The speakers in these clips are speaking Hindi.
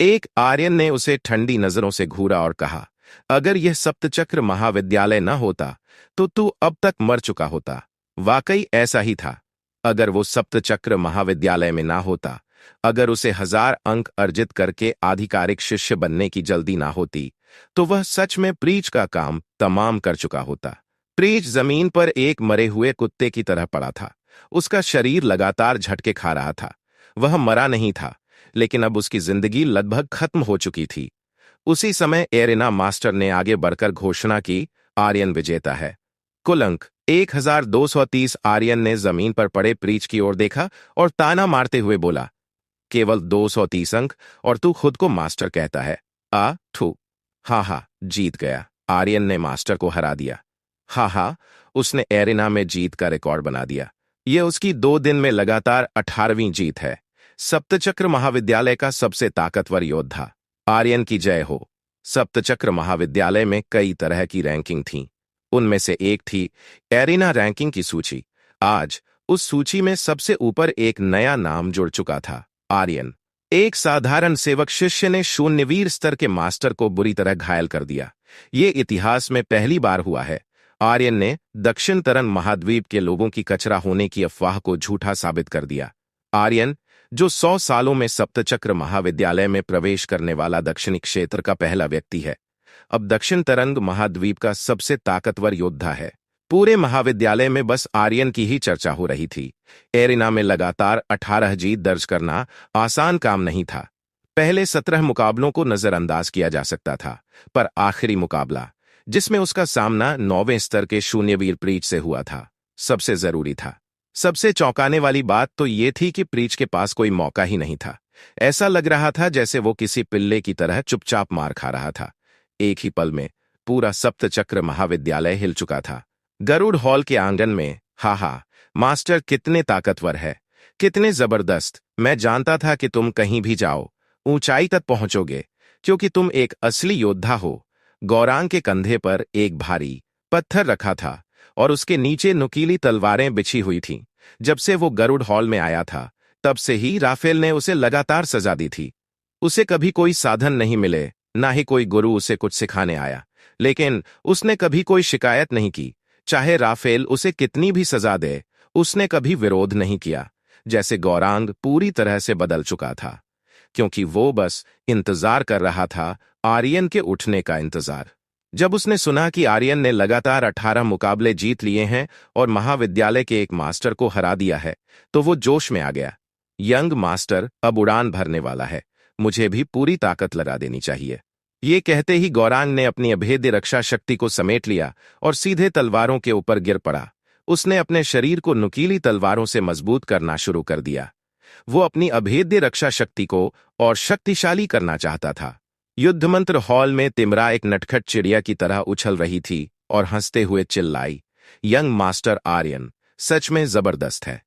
एक आर्यन ने उसे ठंडी नजरों से घूरा और कहा, अगर यह सप्तचक्र महाविद्यालय न होता तो तू अब तक मर चुका होता। वाकई ऐसा ही था। अगर वो सप्तचक्र महाविद्यालय में ना होता, अगर उसे 1000 अंक अर्जित करके आधिकारिक शिष्य बनने की जल्दी ना होती, तो वह सच में प्रीच का काम तमाम कर चुका होता। प्रीच जमीन पर एक मरे हुए कुत्ते की तरह पड़ा था। उसका शरीर लगातार झटके खा रहा था। वह मरा नहीं था, लेकिन अब उसकी जिंदगी लगभग खत्म हो चुकी थी। उसी समय एरिना मास्टर ने आगे बढ़कर घोषणा की, आर्यन विजेता है। कुल अंक 1230। आर्यन ने जमीन पर पड़े प्रीच की ओर देखा और ताना मारते हुए बोला, केवल 230 अंक और तू खुद को मास्टर कहता है? ठू। हाँ हाँ, जीत गया। आर्यन ने मास्टर को हरा दिया। हाँ हाँ, उसने एरिना में जीत का रिकॉर्ड बना दिया। यह उसकी 2 दिन में लगातार 18वीं जीत है। सप्तचक्र महाविद्यालय का सबसे ताकतवर योद्धा। आर्यन की जय हो। सप्तचक्र महाविद्यालय में कई तरह की रैंकिंग थी। उनमें से एक थी एरिना रैंकिंग की सूची। आज उस सूची में सबसे ऊपर एक नया नाम जुड़ चुका था, आर्यन। एक साधारण सेवक शिष्य ने शून्यवीर स्तर के मास्टर को बुरी तरह घायल कर दिया। ये इतिहास में पहली बार हुआ है। आर्यन ने दक्षिण तरन महाद्वीप के लोगों की कचरा होने की अफवाह को झूठा साबित कर दिया। आर्यन, जो 100 सालों में सप्तचक्र महाविद्यालय में प्रवेश करने वाला दक्षिणी क्षेत्र का पहला व्यक्ति है, अब दक्षिण तरंग महाद्वीप का सबसे ताकतवर योद्धा है। पूरे महाविद्यालय में बस आर्यन की ही चर्चा हो रही थी। एरिना में लगातार 18 जीत दर्ज करना आसान काम नहीं था। पहले 17 मुकाबलों को नजरअंदाज किया जा सकता था, पर आखिरी मुकाबला, जिसमें उसका सामना 9वें स्तर के शून्यवीर प्रीच से हुआ था, सबसे जरूरी था। सबसे चौंकाने वाली बात तो ये थी कि प्रीच के पास कोई मौका ही नहीं था। ऐसा लग रहा था जैसे वो किसी पिल्ले की तरह चुपचाप मार खा रहा था। एक ही पल में पूरा सप्तचक्र महाविद्यालय हिल चुका था। गरुड़ हॉल के आंगन में, हा, मास्टर कितने ताकतवर है, कितने जबरदस्त। मैं जानता था कि तुम कहीं भी जाओ, ऊंचाई तक पहुंचोगे, क्योंकि तुम एक असली योद्धा हो। गौरांग के कंधे पर एक भारी पत्थर रखा था और उसके नीचे नुकीली तलवारें बिछी हुई थीं। जब से वो गरुड़ हॉल में आया था, तब से ही राफेल ने उसे लगातार सजा दी थी। उसे कभी कोई साधन नहीं मिले, ना ही कोई गुरु उसे कुछ सिखाने आया, लेकिन उसने कभी कोई शिकायत नहीं की। चाहे राफेल उसे कितनी भी सजा दे, उसने कभी विरोध नहीं किया। जैसे गौरांग पूरी तरह से बदल चुका था, क्योंकि वो बस इंतजार कर रहा था, आर्यन के उठने का इंतजार। जब उसने सुना कि आर्यन ने लगातार 18 मुकाबले जीत लिए हैं और महाविद्यालय के एक मास्टर को हरा दिया है, तो वो जोश में आ गया। यंग मास्टर अब उड़ान भरने वाला है, मुझे भी पूरी ताकत लगा देनी चाहिए। ये कहते ही गौरांग ने अपनी अभेद्य रक्षा शक्ति को समेट लिया और सीधे तलवारों के ऊपर गिर पड़ा। उसने अपने शरीर को नुकीली तलवारों से मजबूत करना शुरू कर दिया। वो अपनी अभेद्य रक्षा शक्ति को और शक्तिशाली करना चाहता था। युद्धमंत्र हॉल में तिमरा एक नटखट चिड़िया की तरह उछल रही थी और हंसते हुए चिल्लाई, यंग मास्टर आर्यन सच में जबरदस्त है।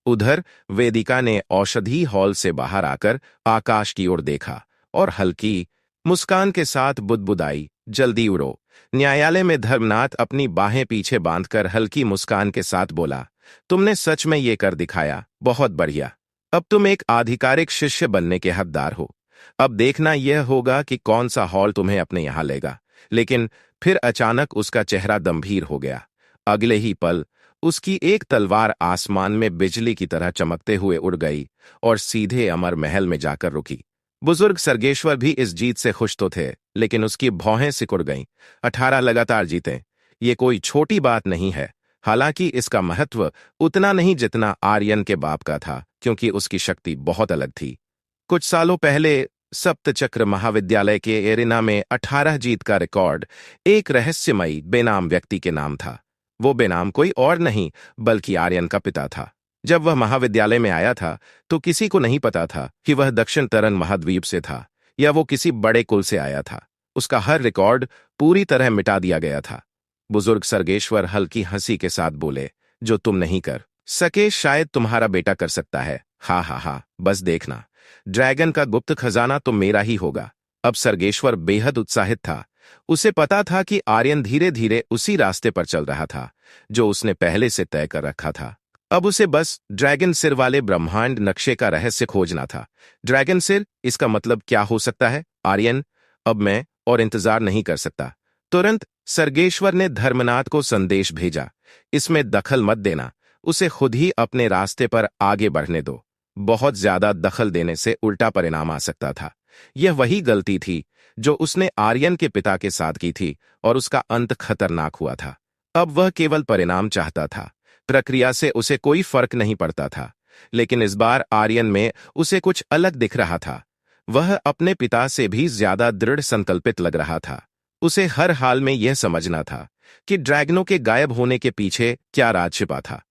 उधर वेदिका ने औषधि हॉल से बाहर आकर आकाश की ओर देखा और हल्की मुस्कान के साथ बुदबुदाई, जल्दी उड़ो। न्यायालय में धर्मनाथ अपनी बाहें पीछे बांधकर हल्की मुस्कान के साथ बोला, तुमने सच में ये कर दिखाया, बहुत बढ़िया। अब तुम एक आधिकारिक शिष्य बनने के हकदार हो। अब देखना यह होगा कि कौन सा हॉल तुम्हें अपने यहां लेगा। लेकिन फिर अचानक उसका चेहरा गंभीर हो गया। अगले ही पल उसकी एक तलवार आसमान में बिजली की तरह चमकते हुए उड़ गई और सीधे अमर महल में जाकर रुकी। बुजुर्ग सर्गेश्वर भी इस जीत से खुश तो थे, लेकिन उसकी भौहें सिकुड़ गईं। 18 लगातार जीते, ये कोई छोटी बात नहीं है। हालांकि इसका महत्व उतना नहीं जितना आर्यन के बाप का था, क्योंकि उसकी शक्ति बहुत अलग थी। कुछ सालों पहले सप्तचक्र महाविद्यालय के एरिना में 18 जीत का रिकॉर्ड एक रहस्यमयी बेनाम व्यक्ति के नाम था। वो बेनाम कोई और नहीं बल्कि आर्यन का पिता था। जब वह महाविद्यालय में आया था तो किसी को नहीं पता था कि वह दक्षिण तरन महाद्वीप से था या वो किसी बड़े कुल से आया था। उसका हर रिकॉर्ड पूरी तरह मिटा दिया गया था। बुजुर्ग सर्गेश्वर हल्की हंसी के साथ बोले, जो तुम नहीं कर सके शायद तुम्हारा बेटा कर सकता है। हा, बस देखना, ड्रैगन का गुप्त खजाना तो मेरा ही होगा। अब सर्गेश्वर बेहद उत्साहित था। उसे पता था कि आर्यन धीरे धीरे उसी रास्ते पर चल रहा था जो उसने पहले से तय कर रखा था। अब उसे बस ड्रैगन सिर वाले ब्रह्मांड नक्शे का रहस्य खोजना था। ड्रैगन सिर, इसका मतलब क्या हो सकता है? आर्यन, अब मैं और इंतजार नहीं कर सकता। तुरंत सर्गेश्वर ने धर्मनाथ को संदेश भेजा, इसमें दखल मत देना, उसे खुद ही अपने रास्ते पर आगे बढ़ने दो। बहुत ज्यादा दखल देने से उल्टा परिणाम आ सकता था। यह वही गलती थी जो उसने आर्यन के पिता के साथ की थी और उसका अंत खतरनाक हुआ था। अब वह केवल परिणाम चाहता था, प्रक्रिया से उसे कोई फर्क नहीं पड़ता था। लेकिन इस बार आर्यन में उसे कुछ अलग दिख रहा था। वह अपने पिता से भी ज्यादा दृढ़ संकल्पित लग रहा था। उसे हर हाल में यह समझना था कि ड्रैगनों के गायब होने के पीछे क्या राज छिपा था।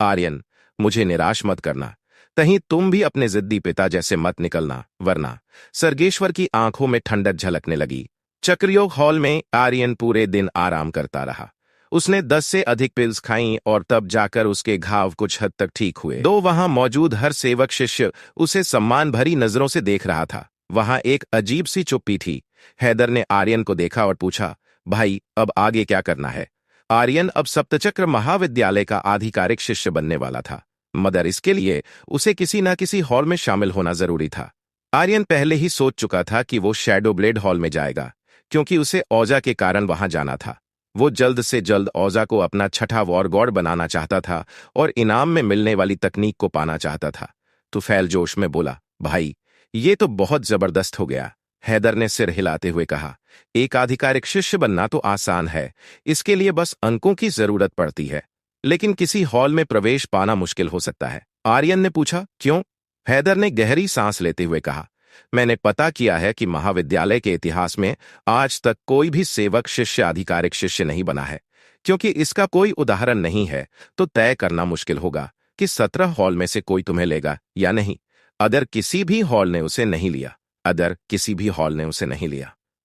आर्यन, मुझे निराश मत करना, कहीं तुम भी अपने जिद्दी पिता जैसे मत निकलना, वरना। सर्गेश्वर की आंखों में ठंडक झलकने लगी। चक्रयोग हॉल में आर्यन पूरे दिन आराम करता रहा। उसने 10 से अधिक पिल्स खाईं और तब जाकर उसके घाव कुछ हद तक ठीक हुए। दो वहां मौजूद हर सेवक शिष्य उसे सम्मान भरी नजरों से देख रहा था। वहां एक अजीब सी चुप्पी थी। हैदर ने आर्यन को देखा और पूछा, भाई, अब आगे क्या करना है? आर्यन अब सप्तचक्र महाविद्यालय का आधिकारिक शिष्य बनने वाला था, मगर इसके लिए उसे किसी न किसी हॉल में शामिल होना जरूरी था। आर्यन पहले ही सोच चुका था कि वो शैडो ब्लेड हॉल में जाएगा, क्योंकि उसे औजा के कारण वहां जाना था। वो जल्द से जल्द औजा को अपना छठा वॉर गॉड बनाना चाहता था और इनाम में मिलने वाली तकनीक को पाना चाहता था। तुफैल जोश में बोला, भाई, ये तो बहुत जबरदस्त हो गया। हैदर ने सिर हिलाते हुए कहा, एक आधिकारिक शिष्य बनना तो आसान है, इसके लिए बस अंकों की जरूरत पड़ती है। लेकिन किसी हॉल में प्रवेश पाना मुश्किल हो सकता है। आर्यन ने पूछा, क्यों? हैदर ने गहरी सांस लेते हुए कहा, मैंने पता किया है कि महाविद्यालय के इतिहास में आज तक कोई भी सेवक शिष्य आधिकारिक शिष्य नहीं बना है। क्योंकि इसका कोई उदाहरण नहीं है, तो तय करना मुश्किल होगा कि 17 हॉल में से कोई तुम्हें लेगा या नहीं। अगर किसी भी हॉल ने उसे नहीं लिया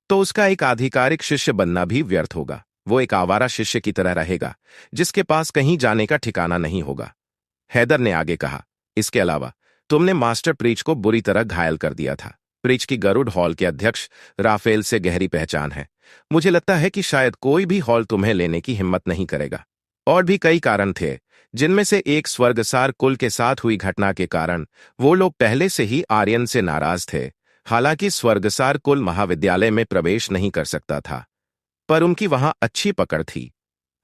तो उसका एक आधिकारिक शिष्य बनना भी व्यर्थ होगा। वो एक आवारा शिष्य की तरह रहेगा, जिसके पास कहीं जाने का ठिकाना नहीं होगा। हैदर ने आगे कहा, इसके अलावा तुमने मास्टर प्रीच को बुरी तरह घायल कर दिया था। प्रीच की गरुड़ हॉल के अध्यक्ष राफेल से गहरी पहचान है। मुझे लगता है कि शायद कोई भी हॉल तुम्हें लेने की हिम्मत नहीं करेगा। और भी कई कारण थे, जिनमें से एक स्वर्गसार कुल के साथ हुई घटना के कारण वो लोग पहले से ही आर्यन से नाराज थे। हालांकि स्वर्गसार कुल महाविद्यालय में प्रवेश नहीं कर सकता था, पर उनकी वहां अच्छी पकड़ थी।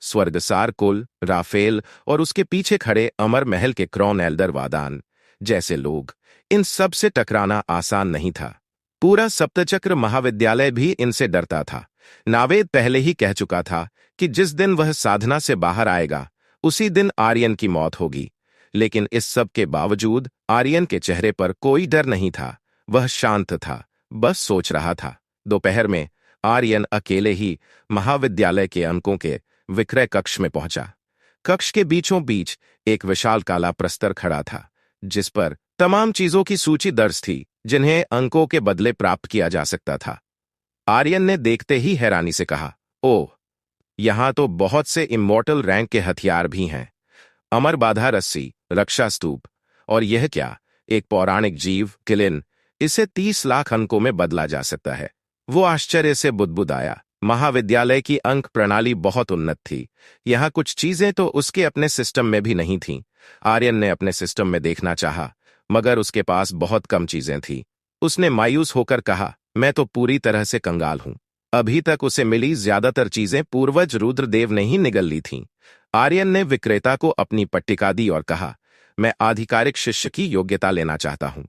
स्वर्गसार कुल, राफेल और उसके पीछे खड़े अमर महल के क्रॉन एल्डर वादान जैसे लोग, इन सब से टकराना आसान नहीं था। पूरा सप्तचक्र महाविद्यालय भी इनसे डरता था। नावेद पहले ही कह चुका था कि जिस दिन वह साधना से बाहर आएगा, उसी दिन आर्यन की मौत होगी। लेकिन इस सब के बावजूद आर्यन के चेहरे पर कोई डर नहीं था। वह शांत था, बस सोच रहा था। दोपहर में आर्यन अकेले ही महाविद्यालय के अंकों के विक्रय कक्ष में पहुंचा। कक्ष के बीचों बीच एक विशाल काला प्रस्तर खड़ा था, जिस पर तमाम चीजों की सूची दर्ज थी जिन्हें अंकों के बदले प्राप्त किया जा सकता था। आर्यन ने देखते ही हैरानी से कहा, ओह, यहां तो बहुत से इमॉर्टल रैंक के हथियार भी हैं। अमर बाधा रस्सी, रक्षा स्तूप, और यह क्या, एक पौराणिक जीव किलिन। इसे 30 लाख अंकों में बदला जा सकता है। वो आश्चर्य से बुदबुदाया। महाविद्यालय की अंक प्रणाली बहुत उन्नत थी। यहां कुछ चीजें तो उसके अपने सिस्टम में भी नहीं थीं। आर्यन ने अपने सिस्टम में देखना चाहा, मगर उसके पास बहुत कम चीजें थीं। उसने मायूस होकर कहा, मैं तो पूरी तरह से कंगाल हूं। अभी तक उसे मिली ज्यादातर चीजें पूर्वज रुद्रदेव ने ही निगल ली थीं। आर्यन ने विक्रेता को अपनी पट्टिका दी और कहा, मैं आधिकारिक शिष्य की योग्यता लेना चाहता हूं।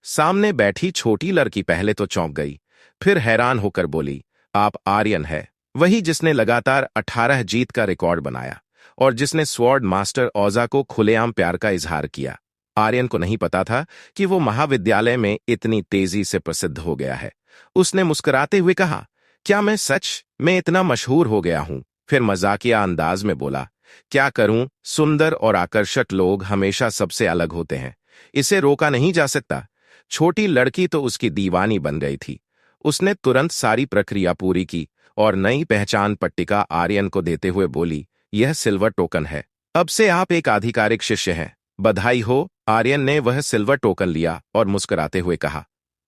सामने बैठी छोटी लड़की पहले तो चौंक गई, फिर हैरान होकर बोली, आप आर्यन है, वही जिसने लगातार 18 जीत का रिकॉर्ड बनाया और जिसने स्वॉर्ड मास्टर औजा को खुलेआम प्यार का इजहार किया। आर्यन को नहीं पता था कि वो महाविद्यालय में इतनी तेजी से प्रसिद्ध हो गया है। उसने मुस्कुराते हुए कहा, क्या मैं सच में इतना मशहूर हो गया हूं? फिर मजाकिया अंदाज में बोला, क्या करूं, सुंदर और आकर्षक लोग हमेशा सबसे अलग होते हैं, इसे रोका नहीं जा सकता। छोटी लड़की तो उसकी दीवानी बन गई थी। उसने तुरंत सारी प्रक्रिया पूरी की और नई पहचान पट्टिका आर्यन को देते हुए बोली, यह सिल्वर टोकन है, अब से आप एक आधिकारिक शिष्य हैं। बधाई हो। आर्यन ने वह सिल्वर टोकन लिया और मुस्कुराते हुए कहा,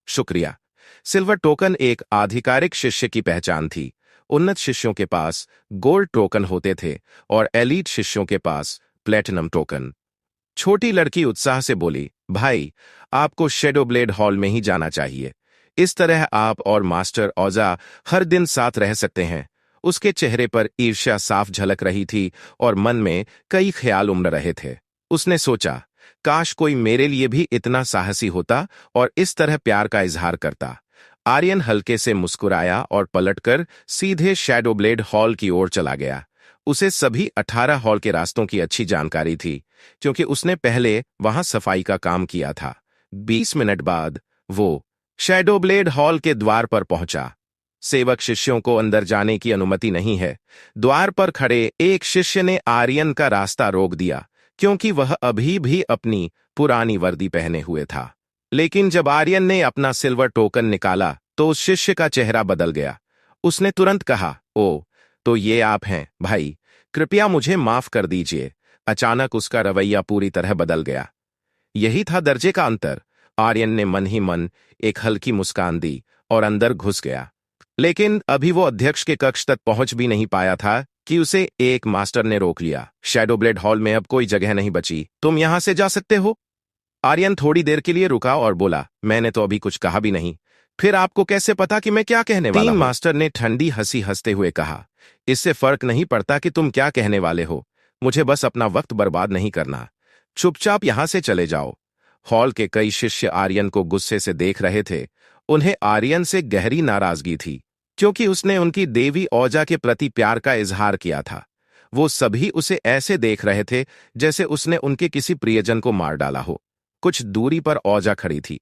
शुक्रिया। सिल्वर टोकन एक आधिकारिक शिष्य की पहचान थी। उन्नत शिष्यों के पास गोल्ड टोकन होते थे और एलीट शिष्यों के पास प्लेटिनम टोकन। छोटी लड़की उत्साह से बोली, भाई, आपको शैडो ब्लेड हॉल में ही जाना चाहिए। इस तरह आप और मास्टर ओजा हर दिन साथ रह सकते हैं। उसके चेहरे पर ईर्ष्या साफ झलक रही थी और मन में कई ख्याल उमड़ रहे थे। उसने सोचा, काश कोई मेरे लिए भी इतना साहसी होता और इस तरह प्यार का इजहार करता। आर्यन हल्के से मुस्कुराया और पलटकर सीधे शैडो ब्लेड हॉल की ओर चला गया। उसे सभी 18 हॉल के रास्तों की अच्छी जानकारी थी, क्योंकि उसने पहले वहां सफाई का काम किया था। 20 मिनट बाद वो शैडो ब्लेड हॉल के द्वार पर पहुंचा। सेवक शिष्यों को अंदर जाने की अनुमति नहीं है। द्वार पर खड़े एक शिष्य ने आर्यन का रास्ता रोक दिया, क्योंकि वह अभी भी अपनी पुरानी वर्दी पहने हुए था। लेकिन जब आर्यन ने अपना सिल्वर टोकन निकाला तो उस शिष्य का चेहरा बदल गया। उसने तुरंत कहा, ओ, तो ये आप हैं भाई, कृपया मुझे माफ कर दीजिए। अचानक उसका रवैया पूरी तरह बदल गया। यही था दर्जे का अंतर। आर्यन ने मन ही मन एक हल्की मुस्कान दी और अंदर घुस गया। लेकिन अभी वो अध्यक्ष के कक्ष तक पहुंच भी नहीं पाया था कि उसे एक मास्टर ने रोक लिया। शैडो ब्लेड हॉल में अब कोई जगह नहीं बची, तुम यहां से जा सकते हो। आर्यन थोड़ी देर के लिए रुका और बोला, मैंने तो अभी कुछ कहा भी नहीं। फिर आपको कैसे पता कि मैं क्या कहने वाला हूं? मास्टर ने ठंडी हंसी हंसते हुए कहा, इससे फर्क नहीं पड़ता कि तुम क्या कहने वाले हो। मुझे बस अपना वक्त बर्बाद नहीं करना। चुपचाप यहां से चले जाओ। हॉल के कई शिष्य आर्यन को गुस्से से देख रहे थे। उन्हें आर्यन से गहरी नाराजगी थी, क्योंकि उसने उनकी देवी ओजा के प्रति प्यार का इजहार किया था। वो सभी उसे ऐसे देख रहे थे जैसे उसने उनके किसी प्रियजन को मार डाला हो। कुछ दूरी पर ओजा खड़ी थी।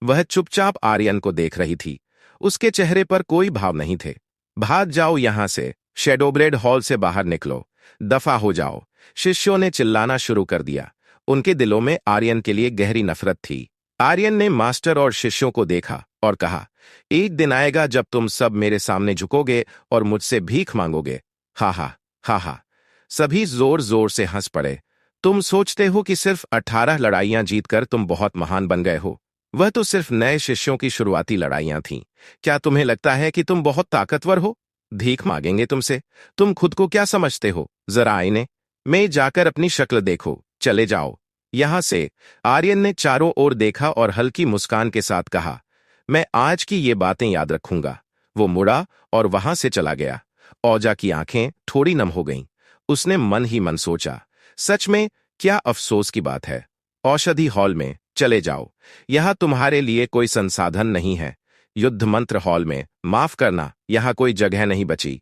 वह चुपचाप आर्यन को देख रही थी। उसके चेहरे पर कोई भाव नहीं थे। भाग जाओ यहां से, शैडो ब्लेड हॉल से बाहर निकलो, दफा हो जाओ। शिष्यों ने चिल्लाना शुरू कर दिया। उनके दिलों में आर्यन के लिए गहरी नफरत थी। आर्यन ने मास्टर और शिष्यों को देखा और कहा, एक दिन आएगा जब तुम सब मेरे सामने झुकोगे और मुझसे भीख मांगोगे। हा हा हा हा। सभी जोर जोर से हंस पड़े। तुम सोचते हो कि सिर्फ 18 लड़ाइयां जीतकर तुम बहुत महान बन गए हो। वह तो सिर्फ नए शिष्यों की शुरुआती लड़ाइयां थीं। क्या तुम्हें लगता है कि तुम बहुत ताकतवर हो? भीख मांगेंगे तुमसे? तुम खुद को क्या समझते हो? जरा आईने में जाकर अपनी शक्ल देखो। चले जाओ यहां से। आर्यन ने चारों ओर देखा और हल्की मुस्कान के साथ कहा, मैं आज की ये बातें याद रखूंगा। वो मुड़ा और वहां से चला गया। ओजा की आंखें थोड़ी नम हो गईं। उसने मन ही मन सोचा, सच में क्या अफसोस की बात है। औषधि हॉल में चले जाओ। यहां तुम्हारे लिए कोई संसाधन नहीं है। युद्ध मंत्र हॉल में, माफ करना, यहां कोई जगह नहीं बची।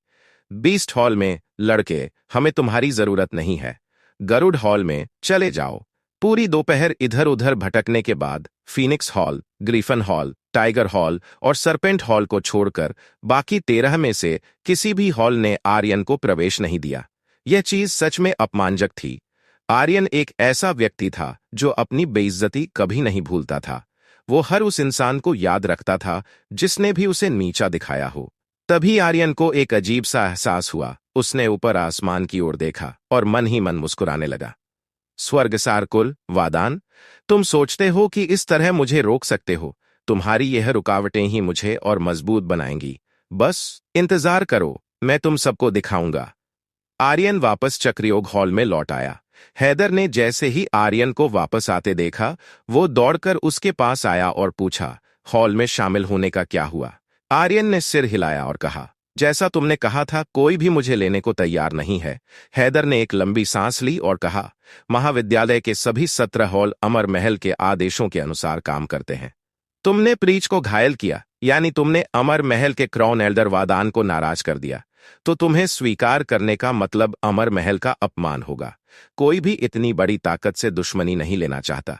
बीस्ट हॉल में, लड़के, हमें तुम्हारी जरूरत नहीं है। गरुड़ हॉल में चले जाओ। पूरी दोपहर इधर उधर भटकने के बाद Phoenix hall, Griffin hall, tiger hall और सरपेंट हॉल को छोड़कर बाकी 13 में से किसी भी हॉल ने आर्यन को प्रवेश नहीं दिया। यह चीज सच में अपमानजनक थी। आर्यन एक ऐसा व्यक्ति था जो अपनी बेइज्जती कभी नहीं भूलता था। वो हर उस इंसान को याद रखता था जिसने भी उसे नीचा दिखाया हो। तभी आर्यन को एक अजीब सा एहसास हुआ। उसने ऊपर आसमान की ओर देखा और मन ही मन मुस्कुराने लगा। स्वर्गसार कुल वादान, तुम सोचते हो कि इस तरह मुझे रोक सकते हो? तुम्हारी यह रुकावटें ही मुझे और मजबूत बनाएंगी। बस इंतजार करो, मैं तुम सबको दिखाऊंगा। आर्यन वापस चक्रयोग हॉल में लौट आया। हैदर ने जैसे ही आर्यन को वापस आते देखा, वो दौड़कर उसके पास आया और पूछा, हॉल में शामिल होने का क्या हुआ? आर्यन ने सिर हिलाया और कहा, जैसा तुमने कहा था, कोई भी मुझे लेने को तैयार नहीं है। हैदर ने एक लंबी सांस ली और कहा, महाविद्यालय के सभी 17 हॉल अमर महल के आदेशों के अनुसार काम करते हैं। तुमने प्रीच को घायल किया, यानी तुमने अमर महल के क्राउन एल्डर वादान को नाराज कर दिया। तो तुम्हें स्वीकार करने का मतलब अमर महल का अपमान होगा। कोई भी इतनी बड़ी ताकत से दुश्मनी नहीं लेना चाहता।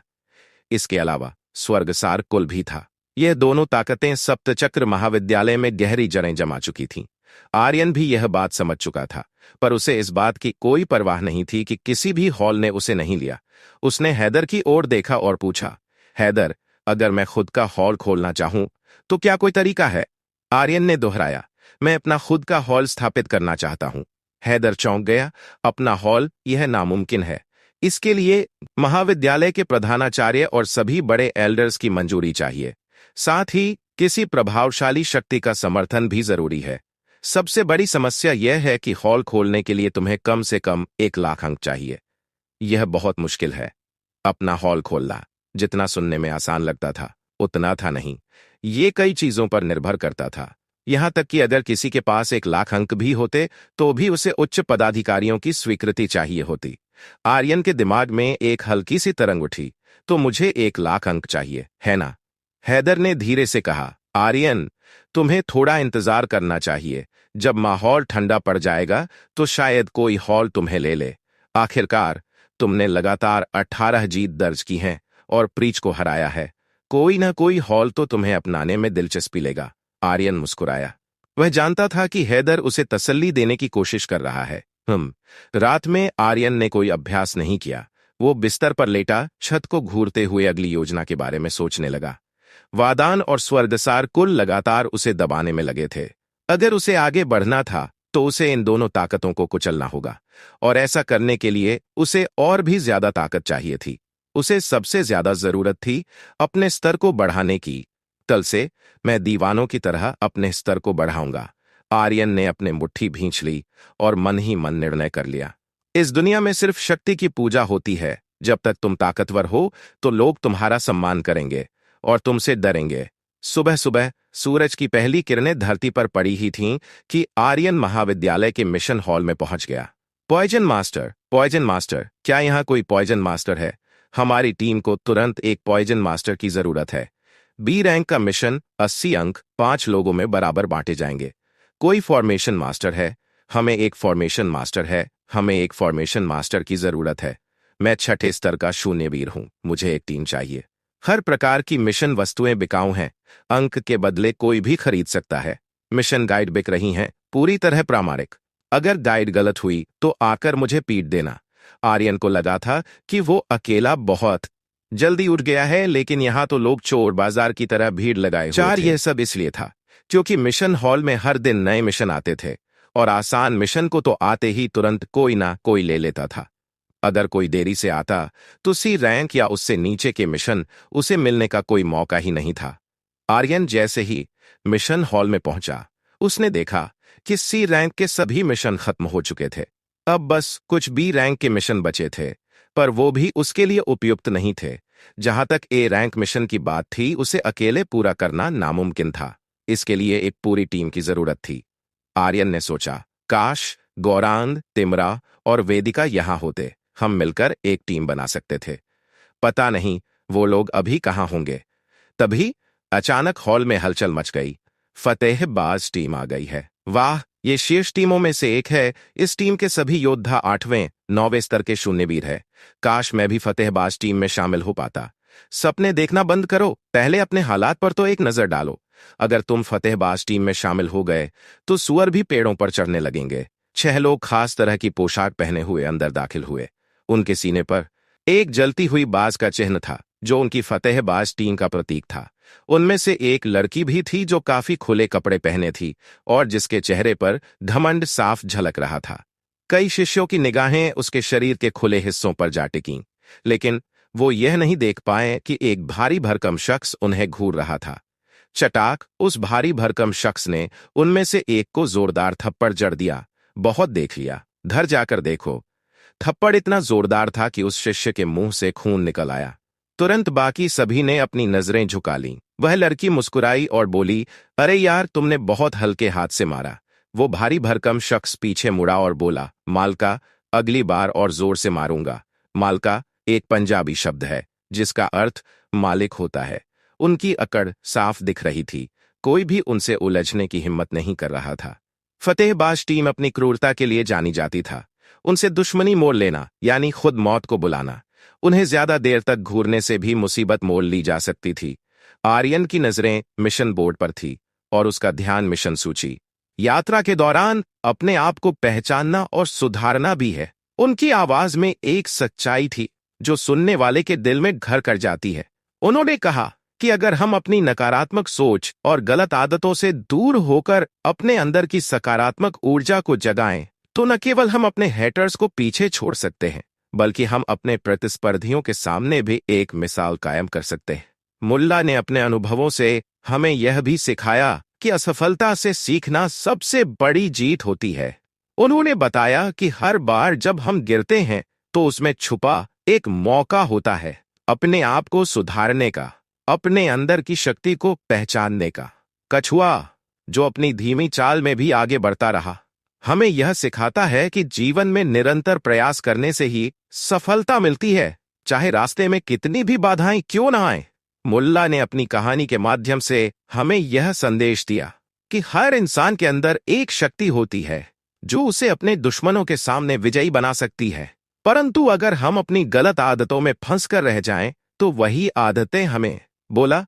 इसके अलावा स्वर्गसार कुल भी था। यह दोनों ताकतें सप्तचक्र महाविद्यालय में गहरी जड़ें जमा चुकी थीं। आर्यन भी यह बात समझ चुका था, पर उसे इस बात की कोई परवाह नहीं थी कि किसी भी हॉल ने उसे नहीं लिया। उसने हैदर की ओर देखा और पूछा, हैदर, अगर मैं खुद का हॉल खोलना चाहूं तो क्या कोई तरीका है? आर्यन ने दोहराया, मैं अपना खुद का हॉल स्थापित करना चाहता हूं। हैदर चौंक गया। अपना हॉल? यह नामुमकिन है। इसके लिए महाविद्यालय के प्रधानाचार्य और सभी बड़े एल्डर्स की मंजूरी चाहिए। साथ ही किसी प्रभावशाली शक्ति का समर्थन भी जरूरी है। सबसे बड़ी समस्या यह है कि हॉल खोलने के लिए तुम्हें कम से कम 1 लाख अंक चाहिए। यह बहुत मुश्किल है। अपना हॉल खोलना जितना सुनने में आसान लगता था उतना था नहीं। ये कई चीजों पर निर्भर करता था। यहां तक कि अगर किसी के पास 1 लाख अंक भी होते तो भी उसे उच्च पदाधिकारियों की स्वीकृति चाहिए होती। आर्यन के दिमाग में एक हल्की सी तरंग उठी, तो मुझे 1 लाख अंक चाहिए, है ना? हैदर ने धीरे से कहा, आर्यन, तुम्हें थोड़ा इंतजार करना चाहिए। जब माहौल ठंडा पड़ जाएगा तो शायद कोई हॉल तुम्हें ले ले। आखिरकार तुमने लगातार 18 जीत दर्ज की हैं और प्रीच को हराया है। कोई ना कोई हॉल तो तुम्हें अपनाने में दिलचस्पी लेगा। आर्यन मुस्कुराया। वह जानता था कि हैदर उसे तसल्ली देने की कोशिश कर रहा है। रात में आर्यन ने कोई अभ्यास नहीं किया। वो बिस्तर पर लेटा छत को घूरते हुए अगली योजना के बारे में सोचने लगा। वादान और स्वर्गसार कुल लगातार उसे दबाने में लगे थे। अगर उसे आगे बढ़ना था तो उसे इन दोनों ताकतों को कुचलना होगा, और ऐसा करने के लिए उसे और भी ज्यादा ताकत चाहिए थी। उसे सबसे ज्यादा जरूरत थी अपने स्तर को बढ़ाने की। कल से मैं दीवानों की तरह अपने स्तर को बढ़ाऊंगा। आर्यन ने अपने मुट्ठी भींच ली और मन ही मन निर्णय कर लिया। इस दुनिया में सिर्फ शक्ति की पूजा होती है। जब तक तुम ताकतवर हो तो लोग तुम्हारा सम्मान करेंगे और तुमसे डरेंगे। सुबह सुबह सूरज की पहली किरणें धरती पर पड़ी ही थीं कि आर्यन महाविद्यालय के मिशन हॉल में पहुंच गया। पॉइजन मास्टर, क्या यहाँ कोई पॉइजन मास्टर है? हमारी टीम को तुरंत एक पॉइजन मास्टर की जरूरत है। बी रैंक का मिशन, 80 अंक, 5 लोगों में बराबर बांटे जाएंगे। कोई फॉर्मेशन मास्टर है? हमें एक फॉर्मेशन मास्टर है। हमें एक फॉर्मेशन मास्टर की जरूरत है। मैं 6ठे स्तर का शून्यवीर हूं। मुझे एक टीम चाहिए। हर प्रकार की मिशन वस्तुएं बिकाऊ हैं। अंक के बदले कोई भी खरीद सकता है। मिशन गाइड बिक रही हैं, पूरी तरह प्रामाणिक। अगर गाइड गलत हुई तो आकर मुझे पीट देना। आर्यन को लगा था कि वो अकेला बहुत जल्दी उठ गया है, लेकिन यहां तो लोग चोर बाजार की तरह भीड़ लगाए हुए थे। यह सब इसलिए था क्योंकि मिशन हॉल में हर दिन नए मिशन आते थे, और आसान मिशन को तो आते ही तुरंत कोई ना कोई ले लेता था। अगर कोई देरी से आता तो सी रैंक या उससे नीचे के मिशन उसे मिलने का कोई मौका ही नहीं था। आर्यन जैसे ही मिशन हॉल में पहुंचा, उसने देखा कि सी रैंक के सभी मिशन खत्म हो चुके थे। अब बस कुछ बी रैंक के मिशन बचे थे, पर वो भी उसके लिए उपयुक्त नहीं थे। जहां तक ए रैंक मिशन की बात थी, उसे अकेले पूरा करना नामुमकिन था। इसके लिए एक पूरी टीम की जरूरत थी। आर्यन ने सोचा, काश गौरांग, तिमरा और वेदिका यहां होते। हम मिलकर एक टीम बना सकते थे। पता नहीं वो लोग अभी कहां होंगे। तभी अचानक हॉल में हलचल मच गई। फतेहबाज टीम आ गई है। वाह, ये शीर्ष टीमों में से एक है। इस टीम के सभी योद्धा 8वें 9वें स्तर के शून्यवीर है। काश मैं भी फतेहबाज टीम में शामिल हो पाता। सपने देखना बंद करो, पहले अपने हालात पर तो एक नजर डालो। अगर तुम फतेहबाज टीम में शामिल हो गए तो सुअर भी पेड़ों पर चढ़ने लगेंगे। 6 लोग खास तरह की पोशाक पहने हुए अंदर दाखिल हुए। उनके सीने पर एक जलती हुई बाज का चिन्ह था, जो उनकी फतेहबाज टीम का प्रतीक था। उनमें से एक लड़की भी थी जो काफी खुले कपड़े पहने थी और जिसके चेहरे पर घमंड साफ झलक रहा था। कई शिष्यों की निगाहें उसके शरीर के खुले हिस्सों पर जा टिकीं, लेकिन वो यह नहीं देख पाए कि एक भारी भरकम शख्स उन्हें घूर रहा था। चटाक, उस भारी भरकम शख्स ने उनमें से एक को जोरदार थप्पड़ जड़ दिया। बहुत देख लिया, घर जाकर देखो। थप्पड़ इतना जोरदार था कि उस शिष्य के मुंह से खून निकल आया। तुरंत बाकी सभी ने अपनी नजरें झुका लीं। वह लड़की मुस्कुराई और बोली, अरे यार, तुमने बहुत हल्के हाथ से मारा। वो भारी भरकम शख्स पीछे मुड़ा और बोला, मालका, अगली बार और जोर से मारूंगा। मालका एक पंजाबी शब्द है जिसका अर्थ मालिक होता है। उनकी अकड़ साफ दिख रही थी। कोई भी उनसे उलझने की हिम्मत नहीं कर रहा था। फतेहबाज टीम अपनी क्रूरता के लिए जानी जाती था। उनसे दुश्मनी मोल लेना यानी खुद मौत को बुलाना। उन्हें ज्यादा देर तक घूरने से भी मुसीबत मोल ली जा सकती थी। आर्यन की नजरें मिशन बोर्ड पर थी और उसका ध्यान मिशन सूची। यात्रा के दौरान अपने आप को पहचानना और सुधारना भी है। उनकी आवाज में एक सच्चाई थी जो सुनने वाले के दिल में घर कर जाती है। उन्होंने कहा कि अगर हम अपनी नकारात्मक सोच और गलत आदतों से दूर होकर अपने अंदर की सकारात्मक ऊर्जा को जगाएं, तो न केवल हम अपने हेटर्स को पीछे छोड़ सकते हैं, बल्कि हम अपने प्रतिस्पर्धियों के सामने भी एक मिसाल कायम कर सकते हैं। मुल्ला ने अपने अनुभवों से हमें यह भी सिखाया कि असफलता से सीखना सबसे बड़ी जीत होती है। उन्होंने बताया कि हर बार जब हम गिरते हैं तो उसमें छुपा एक मौका होता है अपने आप को सुधारने का, अपने अंदर की शक्ति को पहचानने का। कछुआ, जो अपनी धीमी चाल में भी आगे बढ़ता रहा, हमें यह सिखाता है कि जीवन में निरंतर प्रयास करने से ही सफलता मिलती है, चाहे रास्ते में कितनी भी बाधाएं क्यों ना आए। मुल्ला ने अपनी कहानी के माध्यम से हमें यह संदेश दिया कि हर इंसान के अंदर एक शक्ति होती है जो उसे अपने दुश्मनों के सामने विजयी बना सकती है, परंतु अगर हम अपनी गलत आदतों में फंस कर रह जाएं तो वही आदतें हमें। बोला,